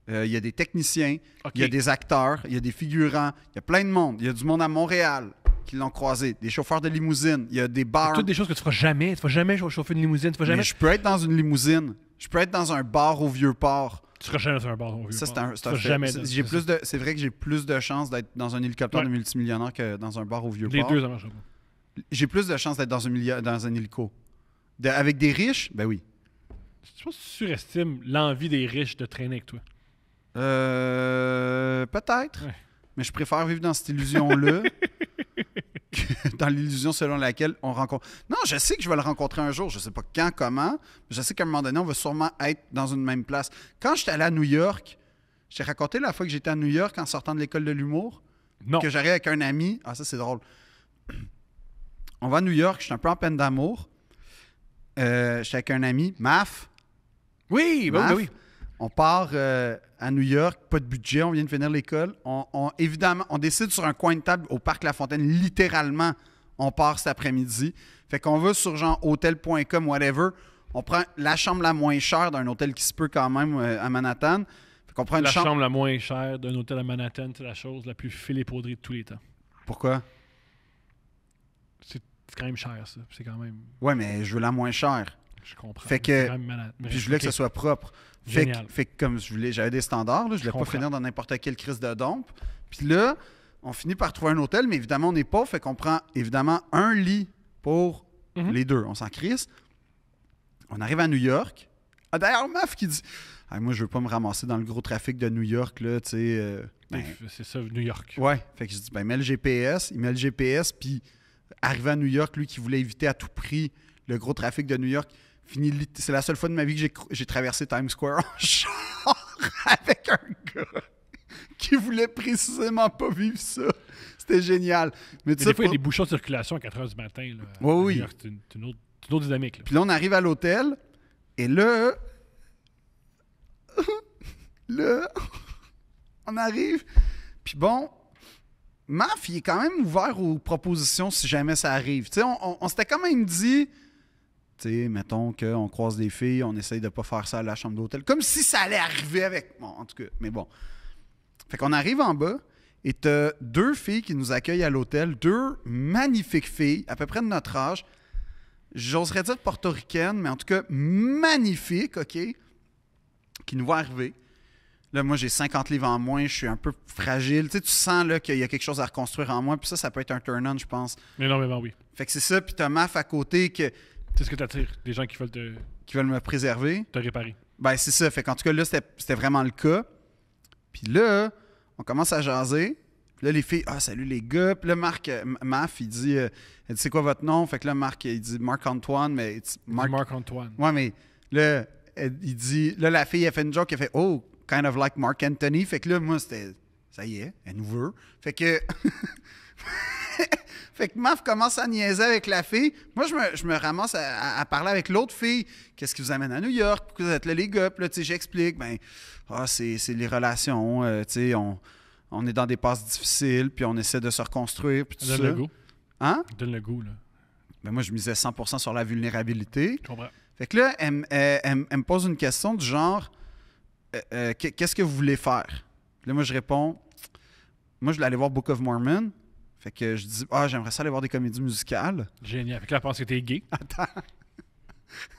il y a des techniciens, OK. il y a des acteurs, il y a des figurants, il y a plein de monde. Il y a du monde à Montréal qui l'ont croisé, des chauffeurs de limousine, il y a des bars. Toutes des choses que tu feras jamais. Tu vas jamais chauffer une limousine. Tu vas jamais. Mais je peux être dans une limousine. Je peux être dans un bar au Vieux-Port. Tu seras jamais sur un bar. Ça, c'est un Tu seras jamais. c'est vrai que j'ai plus de chances d'être dans un hélicoptère Ouais. de multimillionnaire que dans un bar au Les Vieux-Port. deux, ça marchera pas. J'ai plus de chances d'être dans un hélico. Avec des riches, ben oui. Je pense que tu surestimes l'envie des riches de traîner avec toi. Peut-être. Ouais. Mais je préfère vivre dans cette illusion-là que dans l'illusion selon laquelle on rencontre. Non, je sais que je vais le rencontrer un jour. Je sais pas quand, comment. Mais je sais qu'à un moment donné, on va sûrement être dans une même place. Quand j'étais allé à New York, je t'ai raconté la fois que j'étais à New York en sortant de l'école de l'humour, Non. que j'arrive avec un ami. Ah, ça, c'est drôle. On va à New York, je suis un peu en peine d'amour. J'étais avec un ami, Maf. Oui, ben Maf. oui. On part à New York, pas de budget, on vient de finir l'école. Évidemment, on décide sur un coin de table au Parc La Fontaine, littéralement, on part cet après-midi. Fait qu'on va sur genre hotel.com, whatever. On prend la chambre la moins chère d'un hôtel qui se peut quand même à Manhattan. Fait qu'on prend une La chambre... chambre la moins chère d'un hôtel à Manhattan, c'est la chose la plus filépaudrée de tous les temps. Pourquoi? C'est quand même cher, ça. C'est quand même... Ouais, mais je veux la moins chère. Je comprends. Fait que- C'est quand même malade. Mais Puis je voulais que ok. ce soit propre. Fait Génial. que comme j'avais des standards, là, je voulais pas comprends. finir dans n'importe quelle crise de dompe. Puis là, on finit par trouver un hôtel, mais évidemment, on n'est pas. Fait qu'on prend évidemment un lit pour Mhm. les deux. On s'en crisse. On arrive à New York. Ah, d'ailleurs, Maf qui dit ah, moi, je veux pas me ramasser dans le gros trafic de New York, là, tu sais. Ben, C'est ça, New York. ouais. Fait que je dis ben, mets le GPS. Il met le GPS, puis arrivé à New York, lui qui voulait éviter à tout prix le gros trafic de New York. C'est la seule fois de ma vie que j'ai traversé Times Square en char avec un gars qui voulait précisément pas vivre ça. C'était génial. Mais Mais tu des sais, fois, il y a des bouchons de circulation à 4 h du matin. Là, Oui, à oui. New York. C'est une autre dynamique. Là. Puis là, on arrive à l'hôtel et là, on arrive. Puis bon, Maf, il est quand même ouvert aux propositions si jamais ça arrive. Tu sais, on s'était quand même dit, tu sais, mettons qu'on croise des filles, on essaye de pas faire ça à la chambre d'hôtel. Comme si ça allait arriver avec... Bon, en tout cas, mais bon. Fait qu'on arrive en bas et t'as deux filles qui nous accueillent à l'hôtel, deux magnifiques filles, à peu près de notre âge. J'oserais dire portoricaines, mais en tout cas magnifiques, OK? Qui nous voient arriver. Là, moi, j'ai 50 livres en moins, je suis un peu fragile. Tu sais, tu sens là, qu'il y a quelque chose à reconstruire en moi, puis ça peut être un turn-on, je pense. Énormément, oui. Fait que c'est ça, puis t'as Maf à côté C'est ce que t'attires. Des gens qui veulent qui veulent me préserver. te réparer. Ben, c'est ça. Fait qu'en tout cas, là, c'était vraiment le cas. Puis là, on commence à jaser. Puis là, les filles, ah, salut les gars. Puis là, Maf, il dit, c'est quoi votre nom? Fait que là, Marc, il dit Marc-Antoine, mais Marc-Antoine. Ouais, mais là, il dit, là, la fille, elle fait une joke, elle fait, oh, kind of like Marc Anthony. Fait que là, moi, c'était, ça y est, elle nous veut. Fait que, fait que Maf commence à niaiser avec la fille. Moi, je me ramasse à parler avec l'autre fille. Qu'est-ce qui vous amène à New York? Pourquoi vous êtes là, les gars? Puis là, tu sais, j'explique, ben, c'est les relations, tu sais, on est dans des passes difficiles, puis on essaie de se reconstruire, puis tout ça. Donne le goût. Hein? Donne le goût, là. Ben moi, je misais 100% sur la vulnérabilité. Je comprends. Fait que là, elle me pose une question du genre qu'est-ce que vous voulez faire? Puis là, moi, je réponds moi, je voulais aller voir Book of Mormon. Fait que je dis j'aimerais ça aller voir des comédies musicales. Génial. Fait que là, elle pense que t'es gay.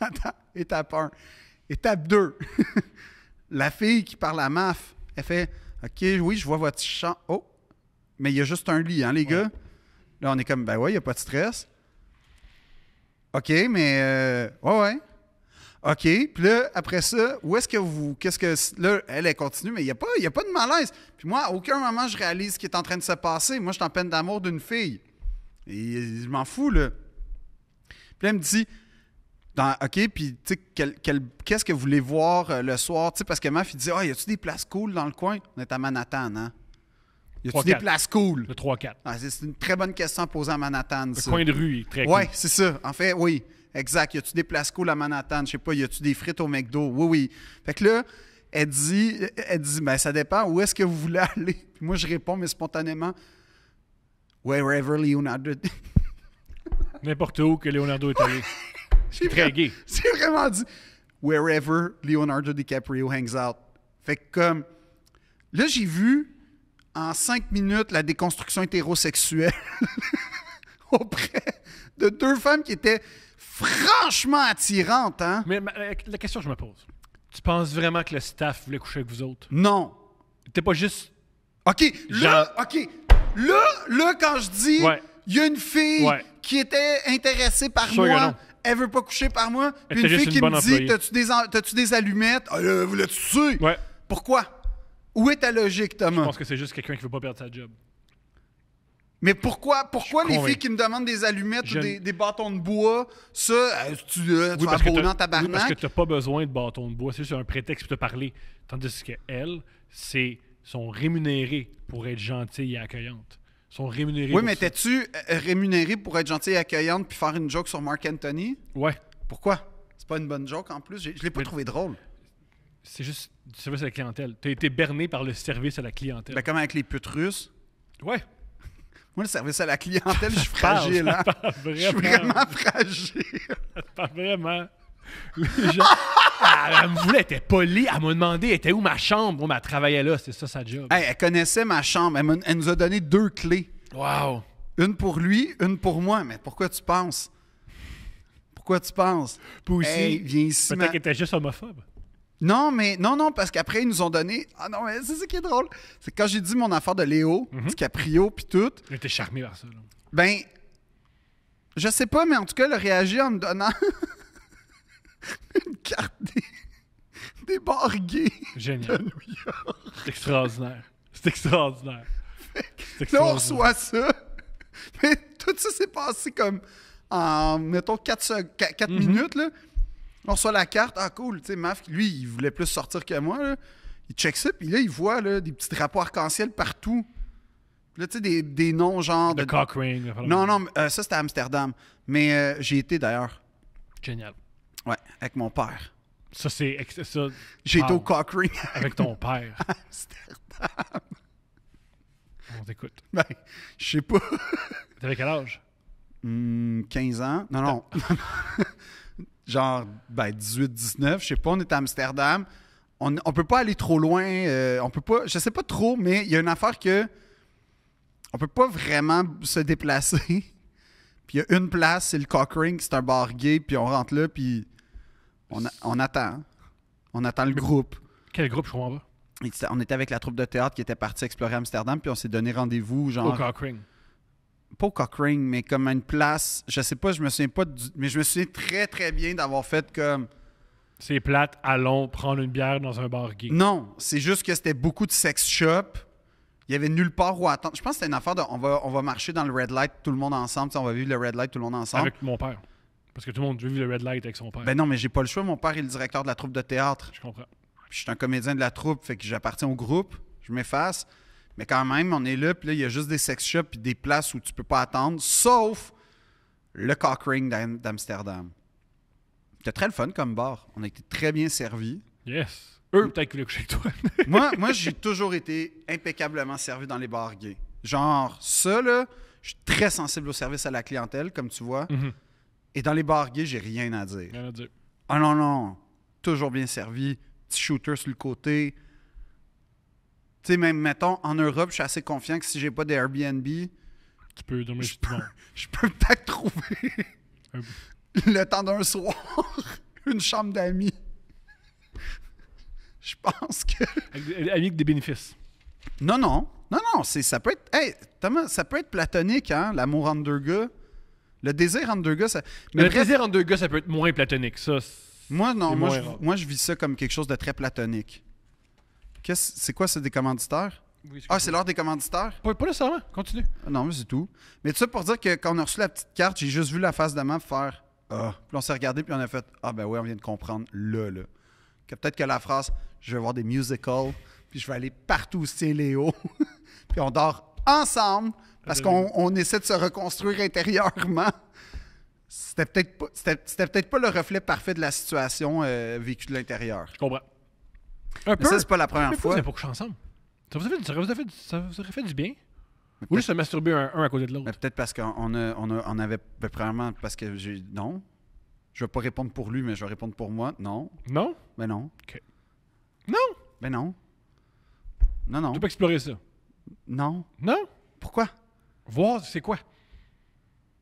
Attends, étape 1. Étape 2. La fille qui parle à Maf, elle fait OK, oui, je vois votre champ. Oh, mais il y a juste un lit, hein, les gars? Là, on est comme, ben ouais, il n'y a pas de stress. OK, mais ouais. OK, puis là, après ça, où est-ce que vous... Là, elle continue, mais il n'y a pas de malaise. Puis moi, à aucun moment, je réalise ce qui est en train de se passer. Moi, je suis en peine d'amour d'une fille. Et je m'en fous, là. Puis là, elle me dit, OK, puis tu sais, qu'est-ce que vous voulez voir le soir? Tu sais, parce que Maf, il dit, y a-tu des places cool dans le coin? On est à Manhattan, hein? Y a-tu des places cool? Le 3-4. C'est une très bonne question à poser à Manhattan, Le ça. coin de rue est très cool. Oui, c'est ça. En fait, oui, exact. Y a-tu des places cool à Manhattan? Je sais pas, y a-tu des frites au McDo? Oui, oui. Fait que là, elle dit, ben ça dépend, où est-ce que vous voulez aller? Puis moi, je réponds, mais spontanément, wherever Leonardo... N'importe où que Leonardo est allé. C'est très gay. J'ai vraiment dit, wherever Leonardo DiCaprio hangs out. Fait que comme, là, j'ai vu en 5 minutes la déconstruction hétérosexuelle auprès de 2 femmes qui étaient franchement attirantes, hein? Mais la question que je me pose, tu penses vraiment que le staff voulait coucher avec vous autres? Non. T'es pas juste... OK, là, quand je dis, il y a une fille qui était intéressée par moi, elle veut pas coucher par moi, puis une fille qui me dit, t'as-tu des allumettes? Ah là, vous l'as tué? Ouais. Pourquoi? Où est ta logique, Thomas? Je pense que c'est juste quelqu'un qui veut pas perdre sa job. Mais pourquoi les filles qui me demandent des allumettes ou des bâtons de bois, ça, tu vas abonner en tabarnak? Oui, parce que t'as pas besoin de bâtons de bois, c'est juste un prétexte pour te parler. Tandis qu'elles, sont rémunérées pour être gentilles et accueillantes. Sont rémunérées. Oui, mais t'es-tu rémunéré pour être gentille et accueillante puis faire une joke sur Marc Anthony? Ouais. Pourquoi? C'est pas une bonne joke en plus? Je l'ai pas trouvé drôle. C'est juste du service à la clientèle. T'as été berné par le service à la clientèle. Ben, comme avec les putes russes. Ouais. Moi, le service à la clientèle, je suis fragile, hein? Je suis vraiment fragile. Pas vraiment. Les gens... elle me voulait, elle était polie. Elle m'a demandé, elle était où ma chambre? Moi, elle travaillait là, c'est ça sa job. Hey, elle connaissait ma chambre. Elle nous a donné 2 clés. Wow. Une pour lui, une pour moi. Mais pourquoi tu penses? Pourquoi tu penses? Puis aussi, hey, viens ici, peut-être qu'elle était juste homophobe. Non, parce qu'après, ils nous ont donné... Ah non, mais c'est ça qui est drôle. C'est que quand j'ai dit mon affaire de Léo, DiCaprio, puis tout... J'étais charmé par ça, là. Ben, je sais pas, mais en tout cas, elle a réagi en me donnant une carte des bars gays. Génial. De New York. C'est extraordinaire. C'est extraordinaire. Là, on reçoit ça. Mais tout ça s'est passé comme en, mettons, 4 minutes, là. On reçoit la carte. Ah, cool. Tu sais, Maf, lui, il voulait plus sortir que moi, là. Il check ça, puis là, il voit là, des petits drapeaux arc-en-ciel partout. Puis là, tu sais, des noms genre... De cock ring. Non, ça, c'était à Amsterdam. Mais j'y étais, d'ailleurs. Génial. Ouais, avec mon père. Ça, c'est... Ça, j'ai été au cock ring. Avec ton père. À Amsterdam. On t'écoute. Ben, je sais pas. T'avais quel âge? 15 ans. Non. Genre, 18, 19. Je sais pas, on est à Amsterdam. On peut pas aller trop loin. On peut pas... Je sais pas trop, mais il y a une affaire que... On peut pas vraiment se déplacer. Puis il y a une place, c'est le cock ring, c'est un bar gay, puis on rentre là, puis on attend. On attend le groupe. Quel groupe, je comprends pas? On était avec la troupe de théâtre qui était partie explorer Amsterdam, puis on s'est donné rendez-vous, genre... Au cock ring. Pas au cock ring, mais comme à une place... Je sais pas, je me souviens pas... Mais je me souviens très, très bien d'avoir fait comme... C'est plate, allons prendre une bière dans un bar gay. Non, c'est juste que c'était beaucoup de sex shop. Il y avait nulle part où attendre. Je pense que c'était une affaire de... On va marcher dans le red light tout le monde ensemble. On va vivre le red light tout le monde ensemble. Avec mon père. Parce que tout le monde veut vivre le red light avec son père. Ben non, mais j'ai pas le choix. Mon père est le directeur de la troupe de théâtre. Je comprends. Puis je suis un comédien de la troupe, fait que j'appartiens au groupe. Je m'efface. Mais quand même, on est là, puis là, il y a juste des sex shops puis des places où tu peux pas attendre, sauf le cock ring d'Amsterdam. C'était très le fun comme bar. On a été très bien servis. Yes. Eux, peut-être qu'ils voulaient coucher avec moi, toi. j'ai toujours été impeccablement servi dans les bars gays. Genre, ça, là, je suis très sensible au service à la clientèle, comme tu vois. Mm-hmm. Et dans les bars gays, j'ai rien à dire. Rien à dire. Ah non. Toujours bien servi. Petit shooter sur le côté. Tu sais, même, mettons, en Europe, je suis assez confiant que si j'ai pas d'Airbnb, tu peux dormir sur tout le monde. Je peux peut-être trouver le temps d'un soir une chambre d'amis. Je pense que... Avec des bénéfices. Non, ça peut être... Hey, Thomas, ça peut être platonique, hein, l'amour entre deux gars. Le désir entre deux gars, ça... Mais le désir entre deux gars, ça peut être moins platonique, ça. Moi, non, moi, je vis ça comme quelque chose de très platonique. C'est quoi, c'est des commanditaires? Oui, c'est l'heure des commanditaires? Pas nécessairement, continue. Non, mais c'est tout. Mais tout ça pour dire que quand on a reçu la petite carte, j'ai juste vu la face de Map faire Ah. Puis on s'est regardé, puis on a fait ah, ben oui, on vient de comprendre là. Que peut-être que la phrase je vais voir des musicals, puis je vais aller partout où c'est Léo, puis on dort ensemble parce qu'on essaie de se reconstruire intérieurement. C'était peut-être pas le reflet parfait de la situation vécue de l'intérieur. Je comprends. Un peu. Mais ça, c'est pas la première fois. C'est pour coucher ensemble. Ça vous aurait fait du bien? Ou juste se masturber un à côté de l'autre? Mais peut-être parce qu'on avait premièrement parce que j'ai non. Je vais pas répondre pour lui, mais je vais répondre pour moi. Non. Non? Ben non. OK. Non! Ben non. Non. Tu peux pas explorer ça. Non. Non? Pourquoi? Voir, c'est quoi?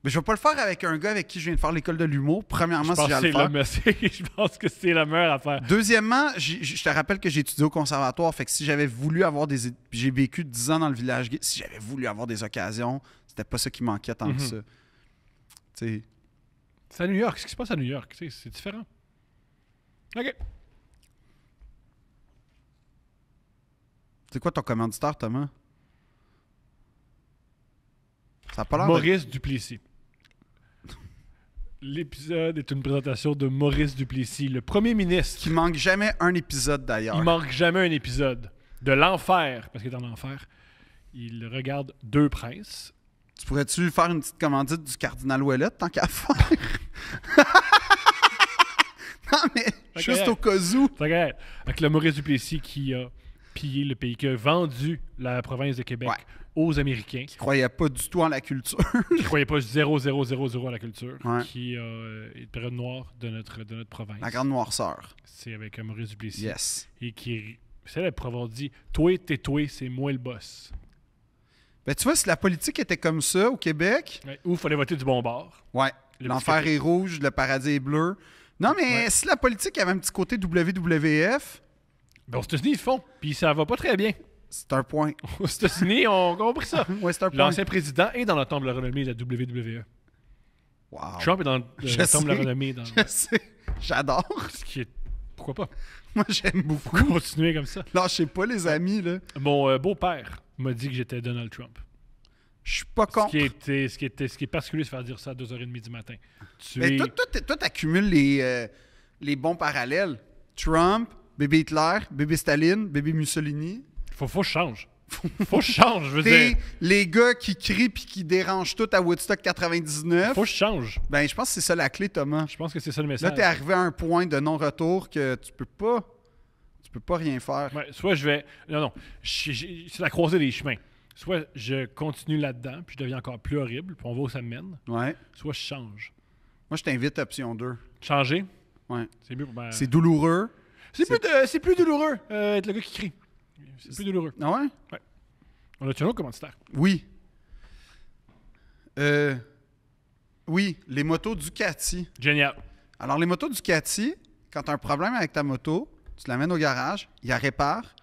Mais je vais pas le faire avec un gars avec qui je viens de faire l'école de l'humour. Premièrement, si j'ai à le faire. Je pense que c'est la meilleure affaire. Deuxièmement, je te rappelle que j'ai étudié au conservatoire. Fait que si j'avais voulu avoir des... J'ai vécu 10 ans dans le village gay. Si j'avais voulu avoir des occasions, c'était pas ça qui manquait tant que ça. Tu sais... C'est à New York. Ce qui se passe à New York, c'est différent. OK. C'est quoi ton commanditaire, Thomas? Ça a pas l'air Maurice Duplessis. L'épisode est une présentation de Maurice Duplessis, le premier ministre. Qui manque jamais un épisode, d'ailleurs. Il manque jamais un épisode. De l'enfer, parce qu'il est en enfer. Il regarde Deux Princes. Tu pourrais-tu faire une petite commandite du cardinal Ouellette, tant qu'à faire? Non, mais juste au cas où. Regarde, avec le Maurice Duplessis qui a pillé le pays, qui a vendu la province de Québec aux Américains. Qui croyait pas du tout en la culture. Qui croyait pas 0,000 à la culture. Ouais. Qui a une période noire de notre province. La grande noirceur. C'est avec Maurice Duplessis. Yes. Et qui est célèbre pour avoir dit « Toi, tais-toi, c'est moi le boss ». Ben, tu vois, si la politique était comme ça au Québec... Ouais, ou il fallait voter du bon bord. Ouais. L'enfer est rouge, le paradis est bleu. Non, mais si la politique avait un petit côté WWF... Ben, aux États-Unis, ils le font. Puis ça va pas très bien. C'est un point. Aux États-Unis, on a compris ça. Ouais, c'est un point. L'ancien président est dans la tombe de la renommée de la WWE. Wow. Trump est dans la tombe de la renommée. Je sais. J'adore. Ce qui est... Pourquoi pas? Moi, j'aime beaucoup. Continuer comme ça. Lâchez pas, les amis, là. Mon beau-père m'a dit que j'étais Donald Trump. Je suis pas contre. Ce qui est particulier, c'est de faire dire ça à 2h30 du matin. Mais toi, t'accumules les bons parallèles. Trump, bébé Hitler, bébé Staline, bébé Mussolini. Faut que je change. Faut que je change, je veux dire. Les gars qui crient puis qui dérangent tout à Woodstock 99. Faut que je change. Ben, je pense que c'est ça la clé, Thomas. Je pense que c'est ça le message. Là, t'es arrivé à un point de non-retour que tu peux pas rien faire. Ouais, soit je vais... Non. C'est la croisée des chemins. Soit je continue là-dedans, puis je deviens encore plus horrible, puis on voit où ça me mène. Ouais. Soit je change. Moi, je t'invite à option 2. Changer? Ouais. C'est mieux pour C'est douloureux. C'est plus douloureux être le gars qui crie. C'est plus douloureux. Ah ouais? Ouais. On a-tu un autre commanditaire? Oui. Oui, les motos Ducati. Génial. Alors, les motos Ducati, quand tu as un problème avec ta moto, tu l'amènes au garage, ils la réparent,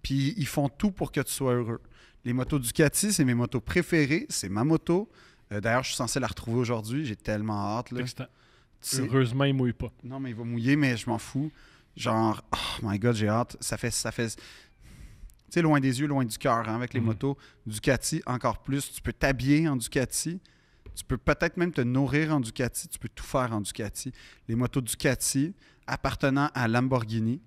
puis ils font tout pour que tu sois heureux. Les motos Ducati, c'est mes motos préférées. C'est ma moto. D'ailleurs, je suis censé la retrouver aujourd'hui. J'ai tellement hâte. Là. Heureusement, il mouille pas. Non, mais il va mouiller, mais je m'en fous. Genre, oh my God, j'ai hâte. Ça fait... Tu sais, loin des yeux, loin du cœur, hein, avec les motos. Ducati, encore plus. Tu peux t'habiller en Ducati. Tu peux peut-être même te nourrir en Ducati. Tu peux tout faire en Ducati. Les motos Ducati appartenant à Lamborghini.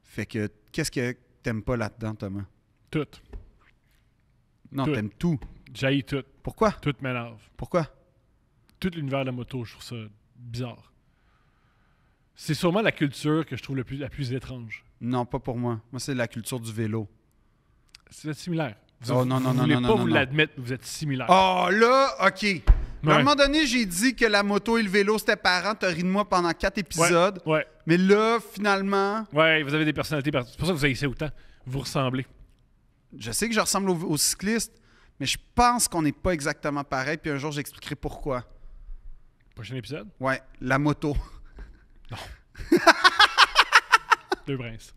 Fait que, qu'est-ce que t'aimes pas là-dedans, Thomas? Tout. Non, t'aimes tout. J'haïs tout. Pourquoi? Tout m'énerve. Pourquoi? Tout l'univers de la moto, je trouve ça bizarre. C'est sûrement la culture que je trouve la plus étrange. Non, pas pour moi. Moi, c'est la culture du vélo. C'est similaire. Non. Vous voulez pas vous l'admettre, vous êtes similaire. Oh là, OK. À un moment donné, j'ai dit que la moto et le vélo, c'était parent. T'as ri de moi pendant 4 épisodes. Ouais. Mais là, finalement... Ouais, vous avez des personnalités. C'est pour ça que vous haïssez autant. Vous ressemblez. Je sais que je ressemble aux cyclistes, mais je pense qu'on n'est pas exactement pareil. Puis un jour, j'expliquerai pourquoi. Prochain épisode? Ouais, la moto. Non. Deux Princes.